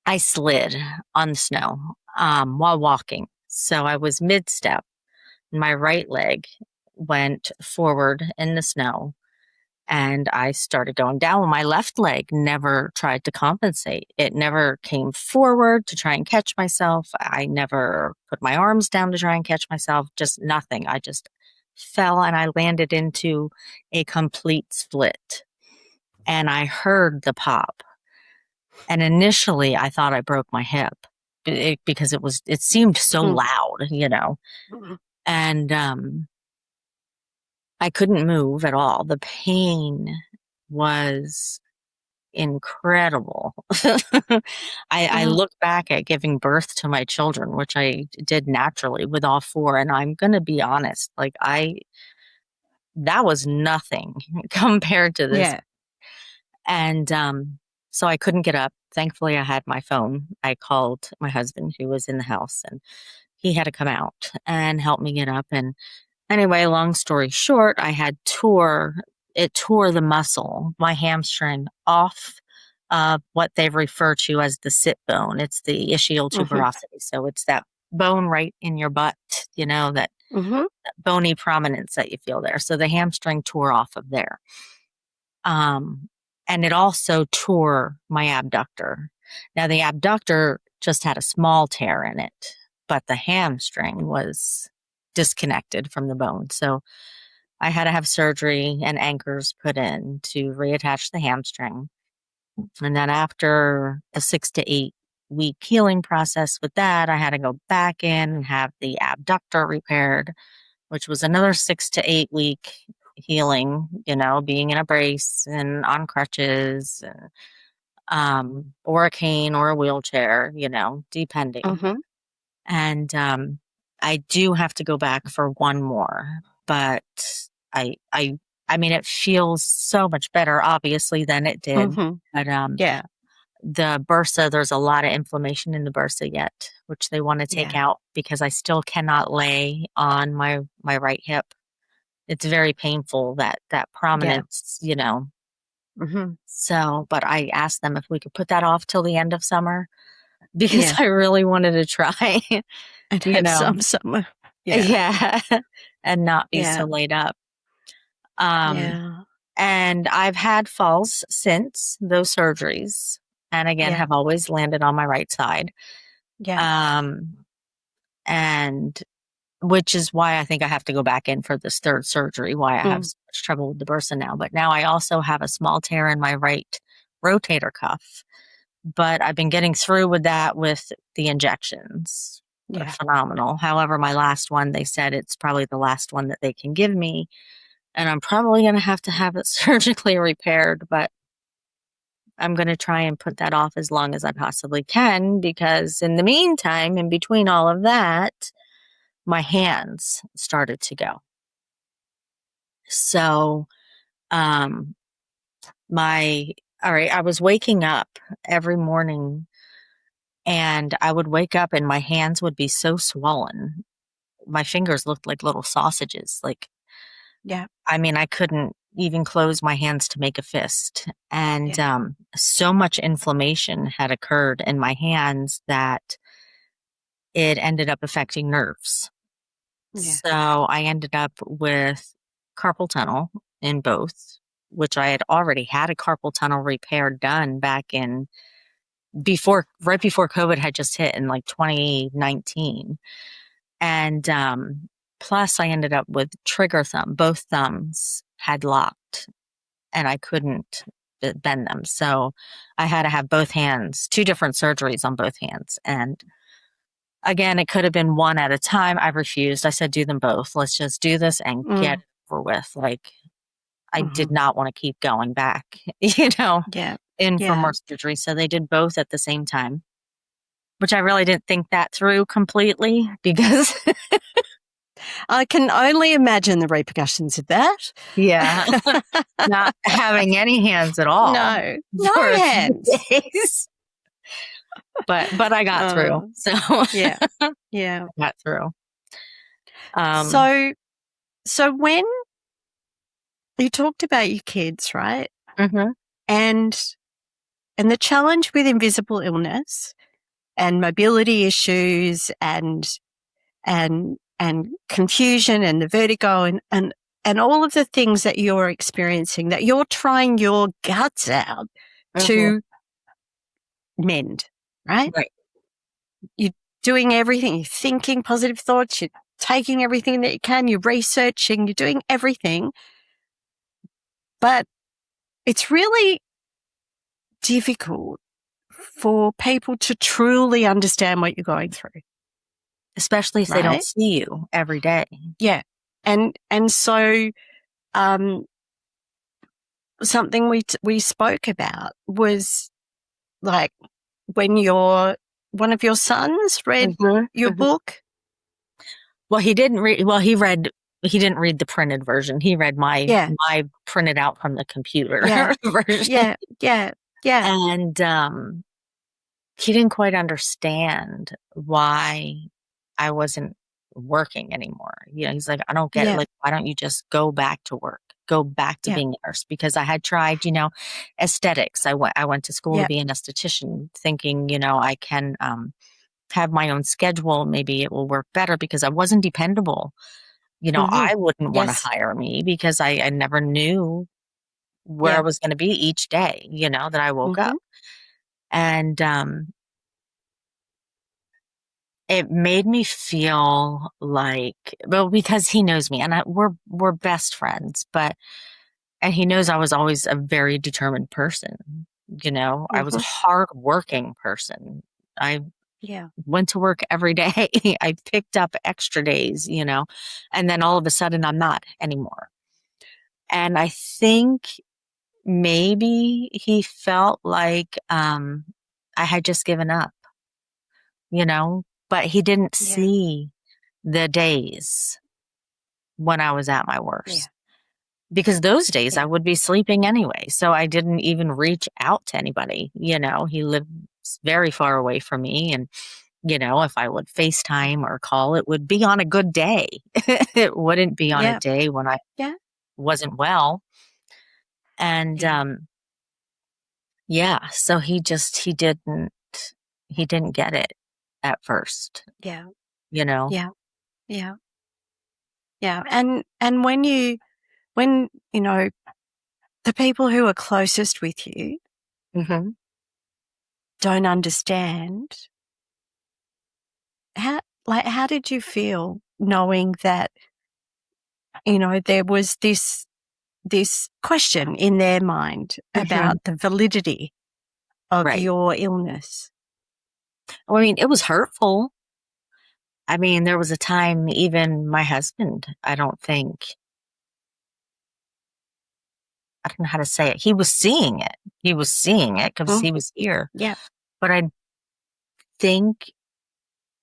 I slid on the snow while walking. So I was mid-step. My right leg went forward in the snow and I started going down. My left leg never tried to compensate. It never came forward to try and catch myself. I never put my arms down to try and catch myself, just nothing. I just fell and I landed into a complete split. And I heard the pop. And initially I thought I broke my hip because it seemed so loud, you know. And I couldn't move at all. The pain was incredible. I look back at giving birth to my children, which I did naturally with all four. And I'm going to be honest, like that was nothing compared to this. And so I couldn't get up. Thankfully, I had my phone. I called my husband who was in the house and he had to come out and help me get up. And anyway, long story short, it tore the muscle, my hamstring, off what they refer to as the sit bone. It's the ischial tuberosity. So it's that bone right in your butt, you know, that bony prominence that you feel there. So the hamstring tore off of there. And it also tore my abductor. Now the abductor just had a small tear in it, but the hamstring was disconnected from the bone. So I had to have surgery and anchors put in to reattach the hamstring. And then after a 6 to 8 week healing process with that, I had to go back in and have the abductor repaired, which was another 6 to 8 week healing, being in a brace and on crutches, or a cane or a wheelchair, depending. Mm-hmm. And I do have to go back for one more, but I mean, it feels so much better, obviously, than it did. Mm-hmm. But Yeah. the bursa, there's a lot of inflammation in the bursa yet, which they want to take out because I still cannot lay on my right hip. It's very painful, that prominence, Mm-hmm. So, but I asked them if we could put that off till the end of summer because Yeah. I really wanted to try, And have some summer. Yeah. And not be Yeah. so laid up. Yeah. And I've had falls since those surgeries, and again, have always landed on my right side. Yeah. And which is why I think I have to go back in for this third surgery, why I have so much trouble with the bursa now. But now I also have a small tear in my right rotator cuff. But I've been getting through with that with the injections. They're phenomenal. However, my last one, they said it's probably the last one that they can give me. And I'm probably going to have it surgically repaired, but I'm going to try and put that off as long as I possibly can, because in the meantime, in between all of that, my hands started to go. So, I was waking up every morning, and I would wake up and my hands would be so swollen. My fingers looked like little sausages. I mean, I couldn't even close my hands to make a fist. And so much inflammation had occurred in my hands that it ended up affecting nerves. So I ended up with carpal tunnel in both, which I had already had a carpal tunnel repair done back in right before COVID had just hit in like 2019. And plus I ended up with trigger thumb. Both thumbs had locked and I couldn't bend them. So I had to have both hands, 2 different surgeries on both hands. And again, it could have been one at a time. I refused. I said, do them both. Let's just do this and get it over with. I did not want to keep going back, in for more surgery. So they did both at the same time, which I really didn't think that through completely, because I can only imagine the repercussions of that. Yeah. Not having any hands at all. No hands. Days. But I got through. So yeah. I got through. So when you talked about your kids, right? Mm-hmm. And the challenge with invisible illness and mobility issues and confusion and the vertigo and all of the things that you're experiencing, that you're trying your guts out to mend, right? Right. You're doing everything. You're thinking positive thoughts. You're taking everything that you can. You're researching. You're doing everything. But it's really difficult for people to truly understand what you're going through. Especially if they don't see you every day. Yeah. And so, something we spoke about was like when one of your sons read your book. Well, he didn't read, he didn't read the printed version. He read my printed out from the computer version. Yeah. And, he didn't quite understand why I wasn't working anymore. He's like, I don't get it. Like, why don't you just go back to work? Go back to being a nurse? Because I had tried, aesthetics. I went to school to be an esthetician, thinking, I can have my own schedule. Maybe it will work better, because I wasn't dependable. I wouldn't want to hire me because I never knew where I was going to be each day, that I woke up. And it made me feel like, well, because he knows me and we're best friends, and he knows I was always a very determined person. I was a hard-working person. I went to work every day. I picked up extra days, and then all of a sudden I'm not anymore. And I think maybe he felt like I had just given up, but he didn't see the days when I was at my worst. Because those days I would be sleeping anyway. So I didn't even reach out to anybody. He lived very far away from me. And, if I would FaceTime or call, it would be on a good day. It wouldn't be on a day when I wasn't well. And, so he didn't get it at first. Yeah. Yeah. Yeah. And when the people who are closest with you don't understand, how did you feel knowing that, there was this question in their mind about the validity of your illness? I mean, it was hurtful. I mean, there was a time even my husband, I don't know how to say it. He was seeing it. He was seeing it because he was here. Yeah. But I think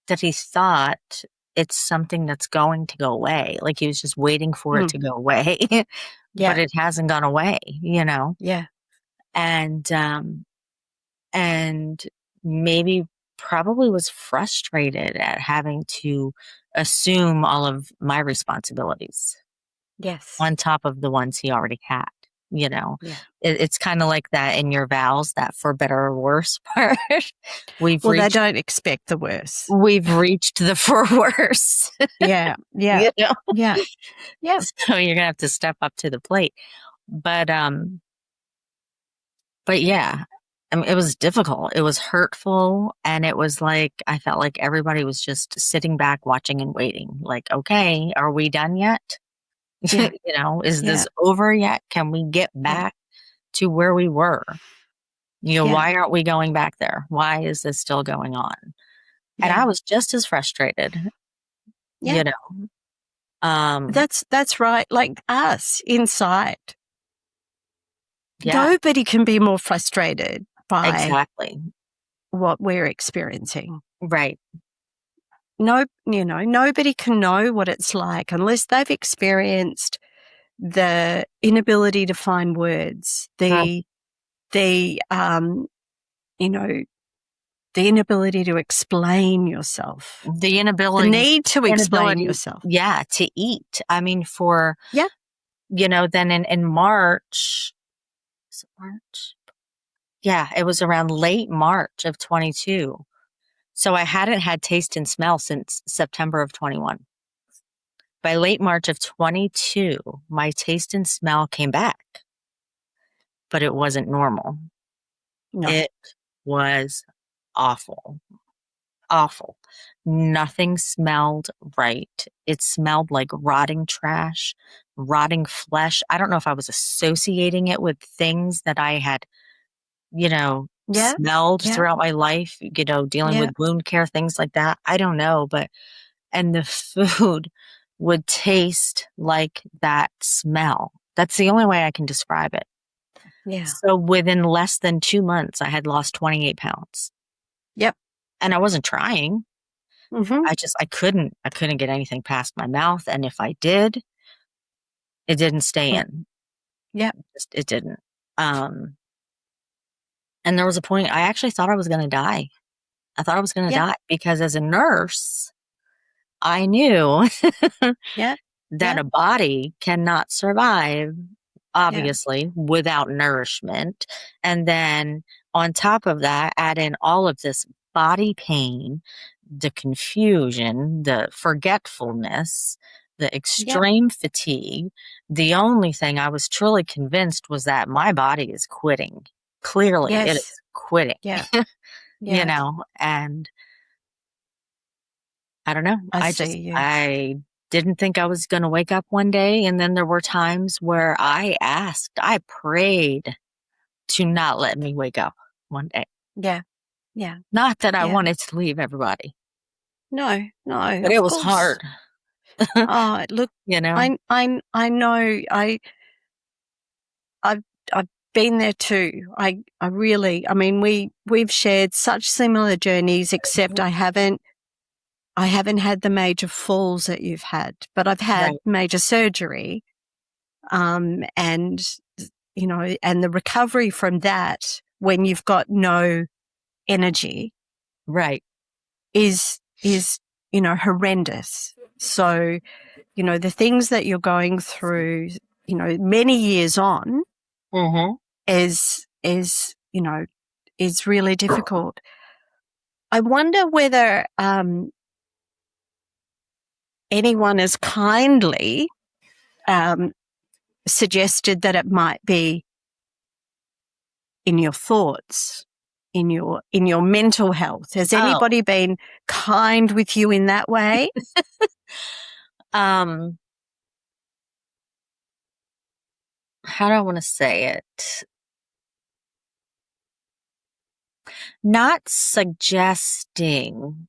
that he thought it's something that's going to go away. Like he was just waiting for it to go away. But it hasn't gone away, Yeah. And maybe probably was frustrated at having to assume all of my responsibilities. Yes. On top of the ones he already had, Yeah. It's kind of like that in your vows, that for better or worse part. They don't expect the worst. We've reached the for worse. Yeah. Yeah. Yeah. Yeah. So you're gonna have to step up to the plate. But yeah, I mean, it was difficult. It was hurtful. And it was like, I felt like everybody was just sitting back, watching and waiting. Like, okay, are we done yet? Yeah. Is this over yet? Can we get back to where we were? Why aren't we going back there? Why is this still going on? And I was just as frustrated, That's right. Like us inside. Yeah. Nobody can be more frustrated by exactly what we're experiencing. Right. Nobody can know what it's like unless they've experienced the inability to find words, the inability to explain yourself, the need to explain yourself. Yeah, to eat. I mean, then in March. Was it March? Yeah, it was around late March of 22. So I hadn't had taste and smell since September of 21. By late March of 22, my taste and smell came back, but it wasn't normal. No. It was awful. Awful. Nothing smelled right. It smelled like rotting trash, rotting flesh. I don't know if I was associating it with things that I had, smelled throughout my life, dealing with wound care, things like that. I don't know, and the food would taste like that smell. That's the only way I can describe it. Yeah. So within less than 2 months, I had lost 28 pounds. Yep. And I wasn't trying. Mm-hmm. I couldn't get anything past my mouth. And if I did, it didn't stay in. Yeah. It didn't. And there was a point I actually thought I was going to die. I thought I was going to die because as a nurse, I knew that a body cannot survive, obviously, without nourishment. And then on top of that, add in all of this body pain, the confusion, the forgetfulness, the extreme fatigue. The only thing I was truly convinced was that my body is quitting. Clearly, it is quitting. Yeah. And I don't know. I didn't think I was going to wake up one day. And then there were times where I prayed to not let me wake up one day. Yeah. Yeah. Not that I wanted to leave everybody. No, but it was hard. Oh, look, you know, I know. I've been there too. I mean, we've shared such similar journeys, except I haven't had the major falls that you've had, but I've had major surgery. And, you know, and the recovery from that when you've got no energy. Right. Is, you know, horrendous. So, you know, the things that you're going through, you know, many years on is, you know, is really difficult. I wonder whether anyone has kindly suggested that it might be in your thoughts, in your mental health. Has anybody been kind with you in that way? How do I want to say it? Not suggesting.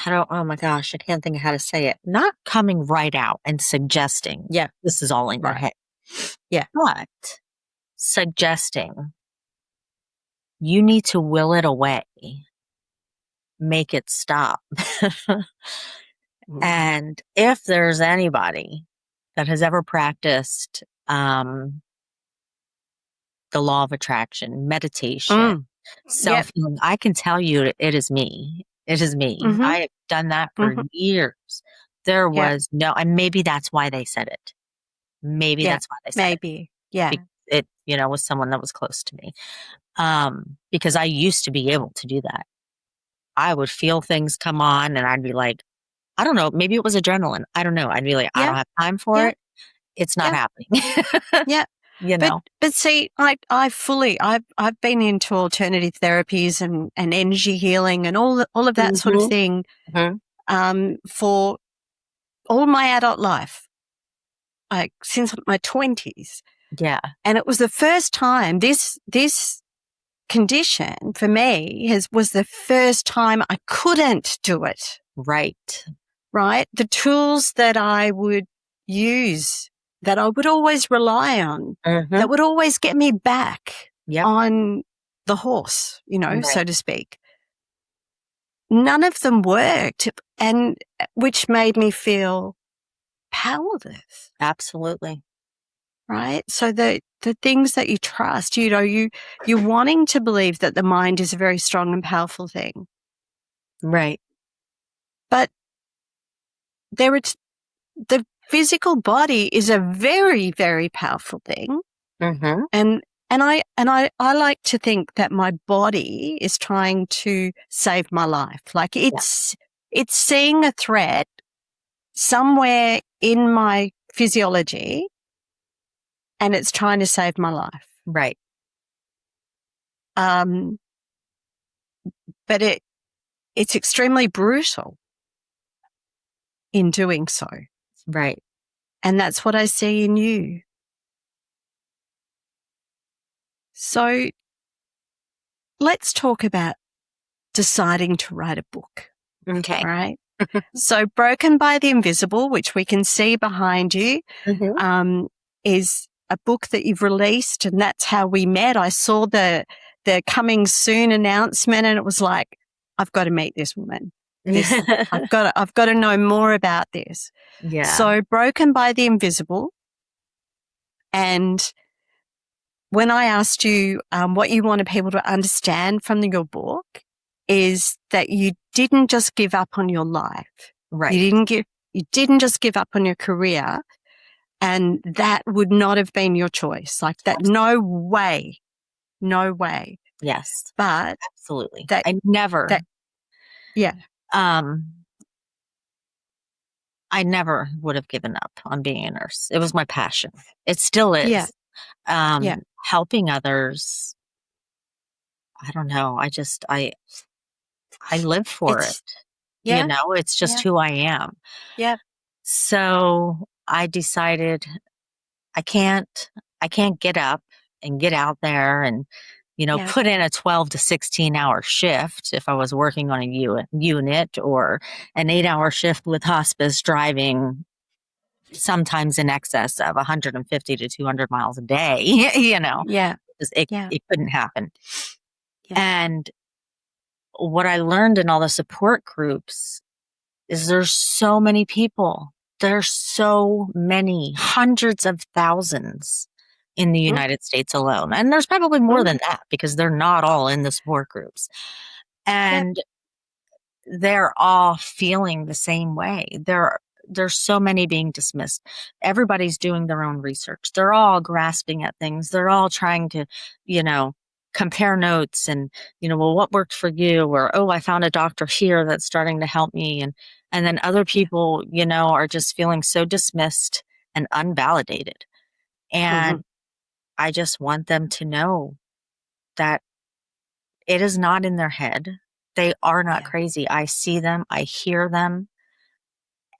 Oh my gosh, I can't think of how to say it. Not coming right out and suggesting, this is all in your head. Yeah. But suggesting you need to will it away, make it stop. And if there's anybody that has ever practiced the law of attraction, meditation, self-healing, I can tell you it is me. It is me. I have done that for years. There was and maybe that's why they said it. Maybe that's why they said it. Yeah. It, you know, was someone that was close to me. Because I used to be able to do that. I would feel things come on and I'd be like, I don't know, maybe it was adrenaline. I don't know. I'd be like, I don't have time for it. It's not happening. You know. But see, I've been into alternative therapies and energy healing and all of that sort of thing for all my adult life, like since my 20s. Yeah. And it was the first time this condition for me was the first time I couldn't do it. Right. The tools that I would use, that I would always rely on, that would always get me back on the horse, you know, so to speak. None of them worked, and which made me feel powerless. Absolutely. Right? So the things that you trust, you know, you're wanting to believe that the mind is a very strong and powerful thing. Right. But the physical body is a very, very powerful thing. And I like to think that my body is trying to save my life. Like it's seeing a threat somewhere in my physiology and it's trying to save my life. Right. But it's extremely brutal in doing so. Right. And that's what I see in you. So let's talk about deciding to write a book. Okay. Right? So Broken by the Invisible, which we can see behind you, is a book that you've released, and that's how we met. I saw the coming soon announcement and it was like, I've got to meet this woman. I've got to know more about this. Yeah. So Broken by the Invisible. And when I asked you what you wanted people to understand from your book is that you didn't just give up on your life. Right. You didn't just give up on your career, and that would not have been your choice. Like that, no way. Yes. But absolutely. I never. I never would have given up on being a nurse. It was my passion. It still is. Helping others. I don't know. I live for it. Yeah. It's just who I am. Yeah. So I decided I can't get up and get out there and, put in a 12 to 16-hour shift if I was working on a unit, or an 8-hour shift with hospice, driving sometimes in excess of 150 to 200 miles a day. Yeah. It couldn't happen. Yeah. And what I learned in all the support groups is there's so many people. There's so many, hundreds of thousands in the United States alone. And there's probably more than that, because they're not all in the support groups. And they're all feeling the same way. There's so many being dismissed. Everybody's doing their own research. They're all grasping at things. They're all trying to, compare notes and, well, what worked for you? Or, oh, I found a doctor here that's starting to help me. And then other people, are just feeling so dismissed and unvalidated. And I just want them to know that it is not in their head. They are not crazy. I see them. I hear them.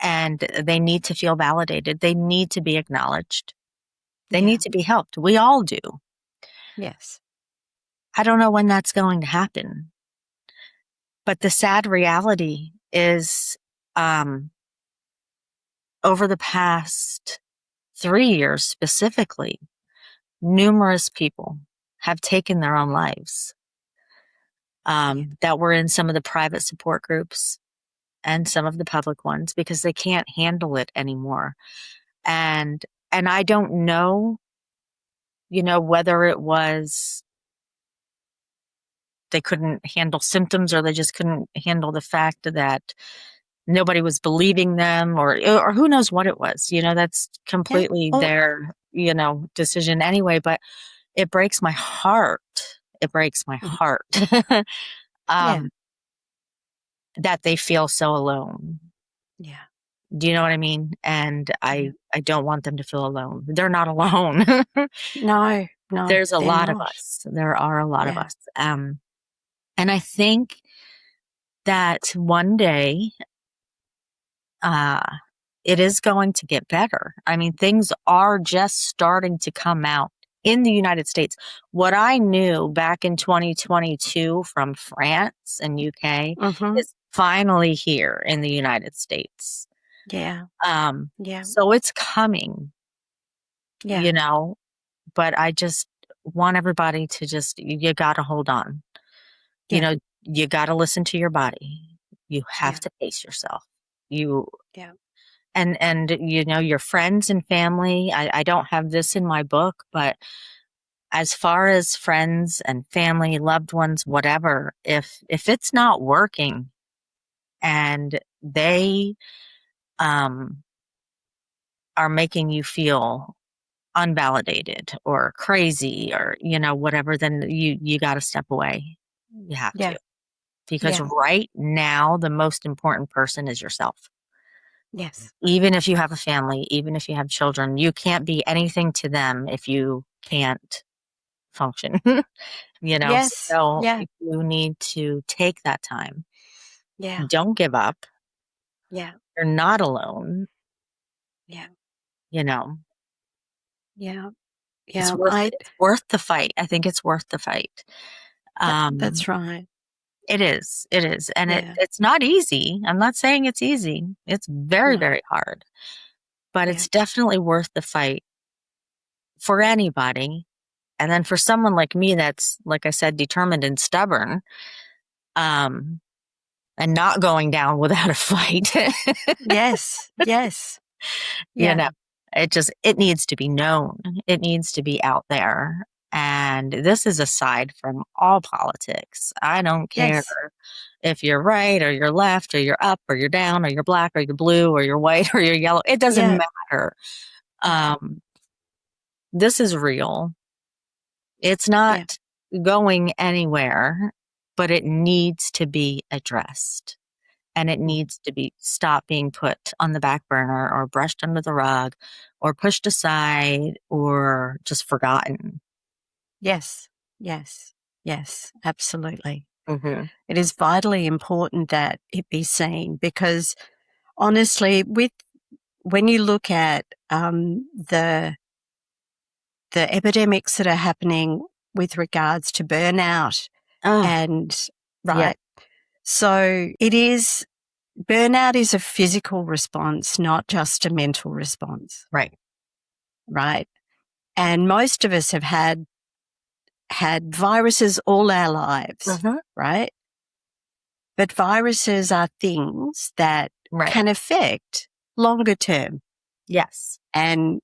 And they need to feel validated. They need to be acknowledged. They need to be helped. We all do. Yes. I don't know when that's going to happen. But the sad reality is, over the past 3 years specifically, numerous people have taken their own lives, that were in some of the private support groups and some of the public ones, because they can't handle it anymore. And I don't know, whether it was they couldn't handle symptoms, or they just couldn't handle the fact that nobody was believing them, or who knows what it was. That's completely their, decision anyway. But it breaks my heart. It breaks my heart that they feel so alone. Yeah. Do you know what I mean? And I don't want them to feel alone. They're not alone. No, There's a lot of not. us. There are a lot of us. And I think that one day, it is going to get better. I mean, things are just starting to come out in the United States. What I knew back in 2022 from France and UK is finally here in the United States. Yeah. So it's coming, but I just want everybody to you got to hold on. You got to listen to your body. You have to pace yourself. And your friends and family, I don't have this in my book, but as far as friends and family, loved ones, whatever, if it's not working and they are making you feel unvalidated or crazy or whatever, then you got to step away. You have to, because right now the most important person is yourself. Yes. Even if you have a family, even if you have children, you can't be anything to them if you can't function. So you need to take that time. Don't give up. You're not alone. It's worth the fight. I think it's worth the fight. That's right. It is. And it's not easy. I'm not saying it's easy. It's very, very hard, but it's definitely worth the fight for anybody. And then for someone like me, that's, like I said, determined and stubborn, and not going down without a fight. Yes. It needs to be known. It needs to be out there. And this is aside from all politics. I don't care if you're right or you're left or you're up or you're down or you're black or you're blue or you're white or you're yellow. It doesn't matter. This is real. It's not going anywhere, but it needs to be addressed. And it needs to be stopped being put on the back burner or brushed under the rug or pushed aside or just forgotten. Yes, absolutely. Mm-hmm. It is vitally important that it be seen because honestly, when you look at the epidemics that are happening with regards to burnout and right. Yeah. So burnout is a physical response, not just a mental response. Right. Right. And most of us have had viruses all our lives, right? But viruses are things that can affect longer term. Yes. And,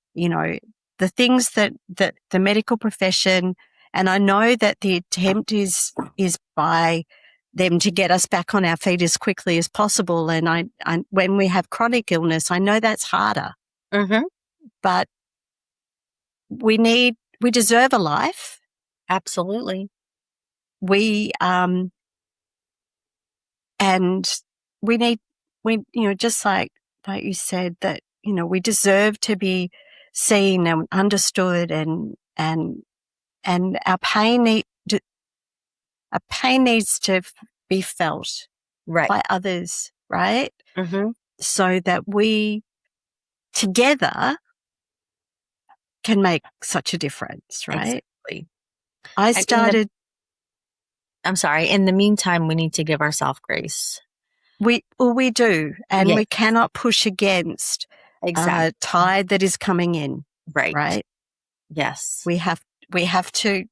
the things that the medical profession, and I know that the attempt is by them to get us back on our feet as quickly as possible. And I when we have chronic illness, I know that's harder. But we deserve a life. Absolutely. And just like you said, that, we deserve to be seen and understood and our pain needs to be felt by others, right? So that we together can make such a difference, right? Exactly. I'm sorry. In the meantime, we need to give ourselves grace. We do, and we cannot push against a tide that is coming in. Right. Yes. We have to,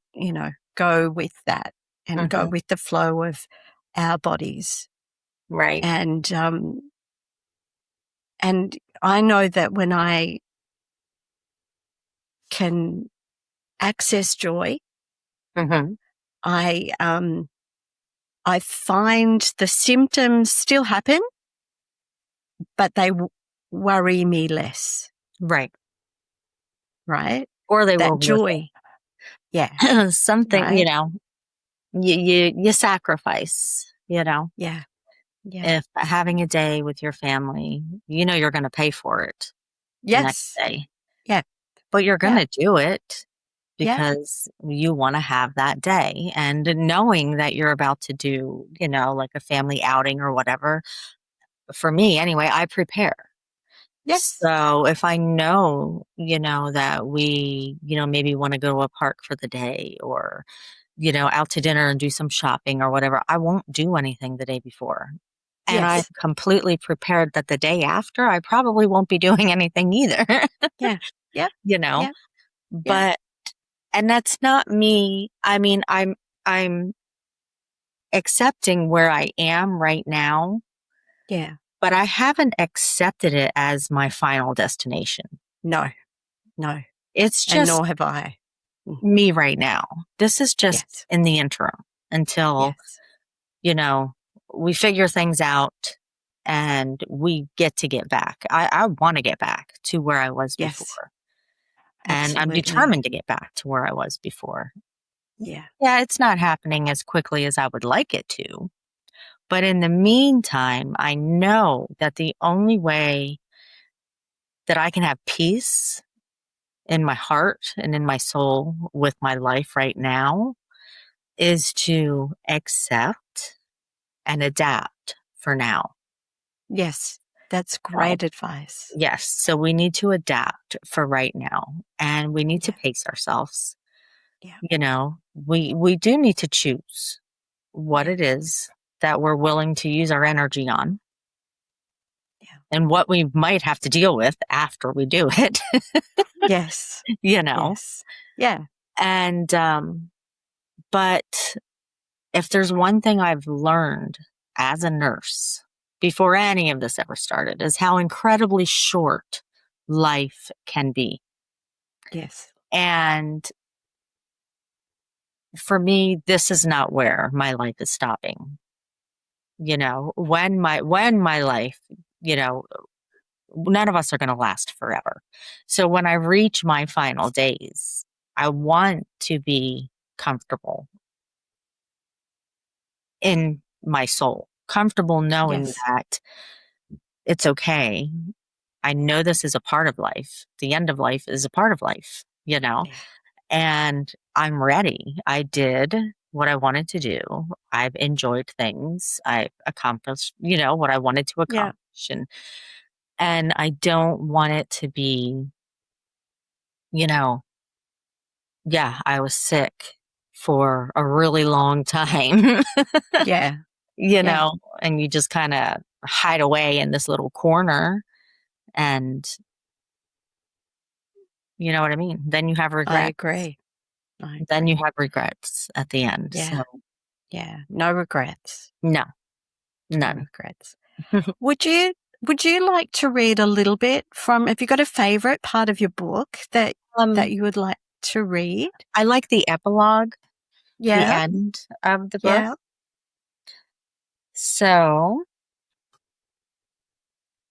go with that and go with the flow of our bodies. Right. And I know that when I can access joy, I find the symptoms still happen, but they worry me less. Right. Or they that will joy. Yeah. Something, right? You sacrifice, Yeah. If having a day with your family, you're going to pay for it the next day. Yeah. But you're going to do it because you want to have that day. And knowing that you're about to do, like a family outing or whatever, for me anyway, I prepare. Yes. So if I know, that we, maybe want to go to a park for the day or, out to dinner and do some shopping or whatever, I won't do anything the day before. And I've completely prepared that the day after, I probably won't be doing anything either. Yeah. But, and that's not me. I mean, I'm accepting where I am right now. Yeah. But I haven't accepted it as my final destination. No. It's just, and nor have I. Me right now. This is just in the interim until, we figure things out and we get back. I want to get back to where I was before. And I'm determined to get back to where I was before. Yeah. Yeah, it's not happening as quickly as I would like it to. But in the meantime, I know that the only way that I can have peace in my heart and in my soul with my life right now is to accept and adapt for now. Yes, that's great advice. Yes, so we need to adapt for right now, and we need to pace ourselves. We do need to choose what it is that we're willing to use our energy on. And what we might have to deal with after we do it. Yes. Yes. Yeah. And, but if there's one thing I've learned as a nurse before any of this ever started is how incredibly short life can be. Yes. And for me, this is not where my life is stopping. When my life, none of us are going to last forever. So when I reach my final days, I want to be comfortable in my soul, comfortable knowing that it's okay. I know this is a part of life. The end of life is a part of life, and I'm ready. I did what I wanted to do. I've enjoyed things. I've accomplished, what I wanted to accomplish. And I don't want it to be, I was sick for a really long time. Yeah. And you just kind of hide away in this little corner, and you know what I mean? Then you have regrets. I agree. Then you have regrets at the end. Yeah. So. Yeah. No regrets. No. None. No regrets. Would you like to read a little bit from, have you got a favorite part of your book that you would like to read? I like the epilogue. Yeah. The end of the book. Yeah. So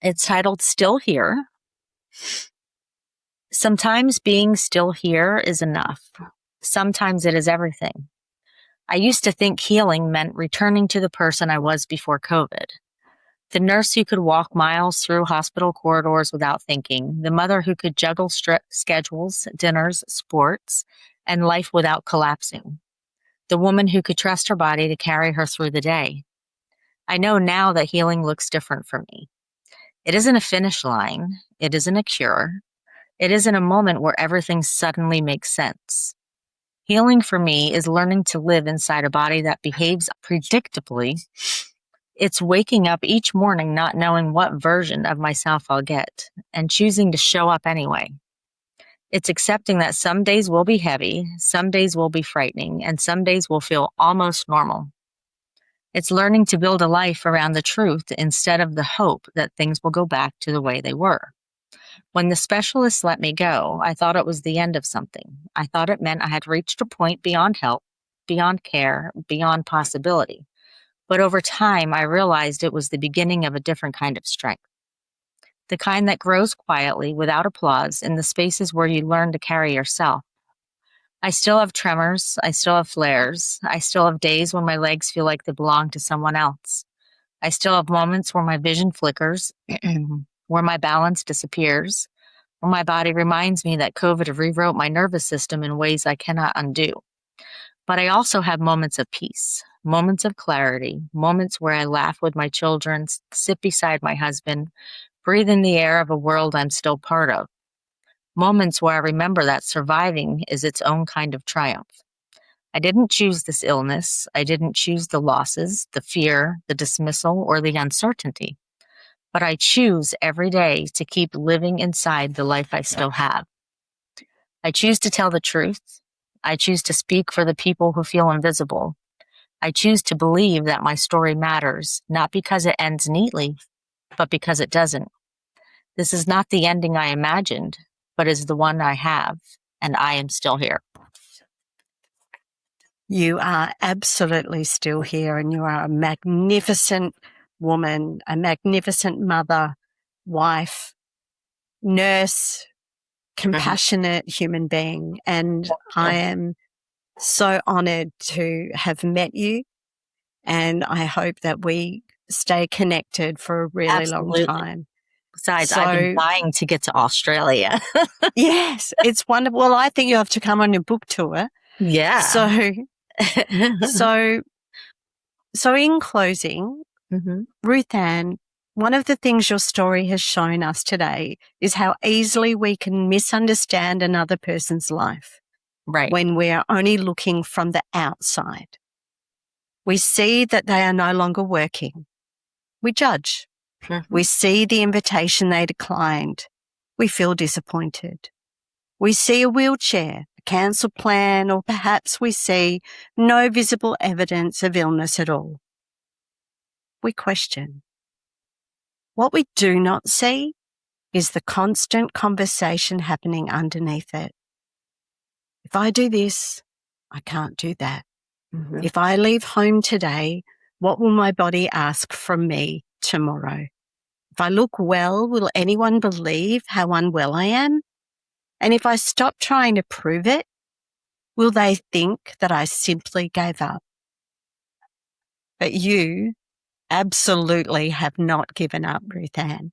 it's titled Still Here. Sometimes being still here is enough. Sometimes it is everything. I used to think healing meant returning to the person I was before COVID. The nurse who could walk miles through hospital corridors without thinking. The mother who could juggle schedules, dinners, sports, and life without collapsing. The woman who could trust her body to carry her through the day. I know now that healing looks different for me. It isn't a finish line. It isn't a cure. It isn't a moment where everything suddenly makes sense. Healing for me is learning to live inside a body that behaves predictably. It's waking up each morning not knowing what version of myself I'll get and choosing to show up anyway. It's accepting that some days will be heavy, some days will be frightening, and some days will feel almost normal. It's learning to build a life around the truth instead of the hope that things will go back to the way they were. When the specialist let me go, I thought it was the end of something. I thought it meant I had reached a point beyond help, beyond care, beyond possibility. But over time, I realized it was the beginning of a different kind of strength. The kind that grows quietly, without applause, in the spaces where you learn to carry yourself. I still have tremors. I still have flares. I still have days when my legs feel like they belong to someone else. I still have moments where my vision flickers, where my balance disappears, where my body reminds me that COVID rewrote my nervous system in ways I cannot undo. But I also have moments of peace, moments of clarity, moments where I laugh with my children, sit beside my husband, breathe in the air of a world I'm still part of. Moments where I remember that surviving is its own kind of triumph. I didn't choose this illness. I didn't choose the losses, the fear, the dismissal, or the uncertainty. But I choose every day to keep living inside the life I still have. I choose to tell the truth. I choose to speak for the people who feel invisible. I choose to believe that my story matters, not because it ends neatly, but because it doesn't. This is not the ending I imagined, but is the one I have, and I am still here. You are absolutely still here, and you are a magnificent woman, a magnificent mother, wife, nurse, compassionate human being. And I am so honored to have met you. And I hope that we stay connected for a really long time. Besides, I've been dying to get to Australia. Yes, it's wonderful. Well, I think you have to come on your book tour. Yeah. So in closing, Ruthann, one of the things your story has shown us today is how easily we can misunderstand another person's life. Right. When we are only looking from the outside. We see that they are no longer working. We judge. We see the invitation they declined. We feel disappointed. We see a wheelchair, a cancelled plan, or perhaps we see no visible evidence of illness at all. We question. What we do not see is the constant conversation happening underneath it. If I do this, I can't do that. If I leave home today, what will my body ask from me tomorrow? If I look well, will anyone believe how unwell I am? And if I stop trying to prove it, will they think that I simply gave up? But you absolutely have not given up, Ruthann.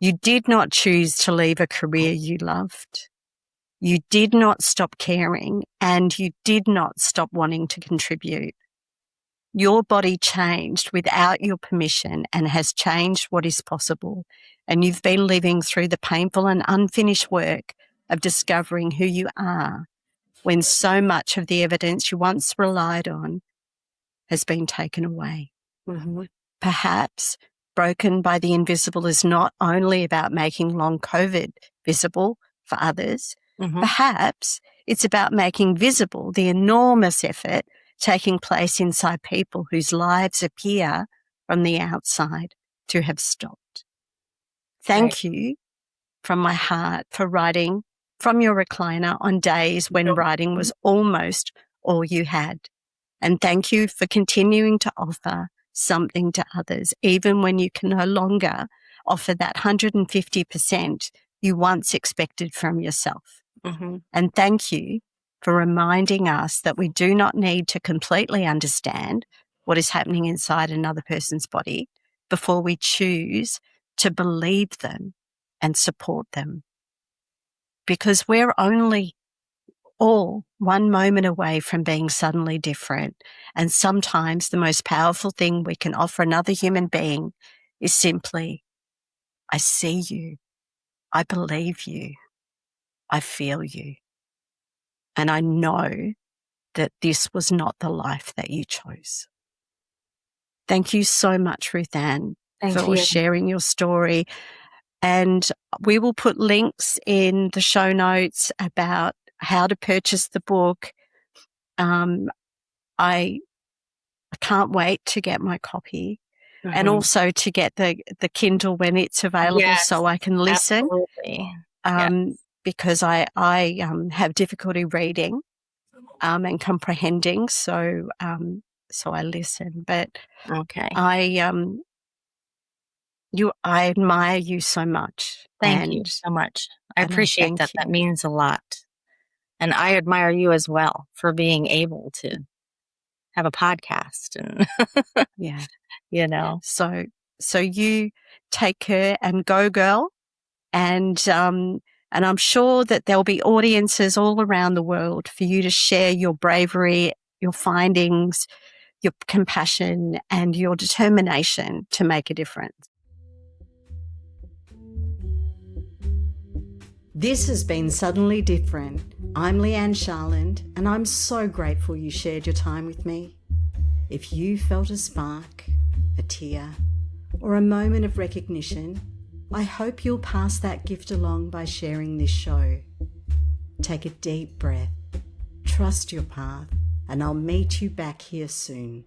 You did not choose to leave a career you loved. You did not stop caring, and you did not stop wanting to contribute. Your body changed without your permission and has changed what is possible. And you've been living through the painful and unfinished work of discovering who you are when so much of the evidence you once relied on has been taken away. Mm-hmm. Perhaps Broken by the Invisible is not only about making long COVID visible for others. Mm-hmm. Perhaps it's about making visible the enormous effort taking place inside people whose lives appear from the outside to have stopped. Thank you from my heart for writing from your recliner on days when writing was almost all you had. And thank you for continuing to offer something to others, even when you can no longer offer that 150% you once expected from yourself. Mm-hmm. And thank you for reminding us that we do not need to completely understand what is happening inside another person's body before we choose to believe them and support them. Because we're only all one moment away from being suddenly different. And sometimes the most powerful thing we can offer another human being is simply, I see you, I believe you, I feel you. And I know that this was not the life that you chose. Thank you so much, Ruthann, for sharing your story. And we will put links in the show notes about how to purchase the book. I can't wait to get my copy, and also to get the Kindle when it's available, so I can listen. Absolutely. Because I have difficulty reading and comprehending, so I listen. But I admire you so much. Thank you so much. I appreciate that. That means a lot. And I admire you as well for being able to have a podcast and you know. So you take care and go, girl. And I'm sure that there'll be audiences all around the world for you to share your bravery, your findings, your compassion, and your determination to make a difference. This has been Suddenly Different. I'm Leigh-Anne Charland, and I'm so grateful you shared your time with me. If you felt a spark, a tear, or a moment of recognition, I hope you'll pass that gift along by sharing this show. Take a deep breath, trust your path, and I'll meet you back here soon.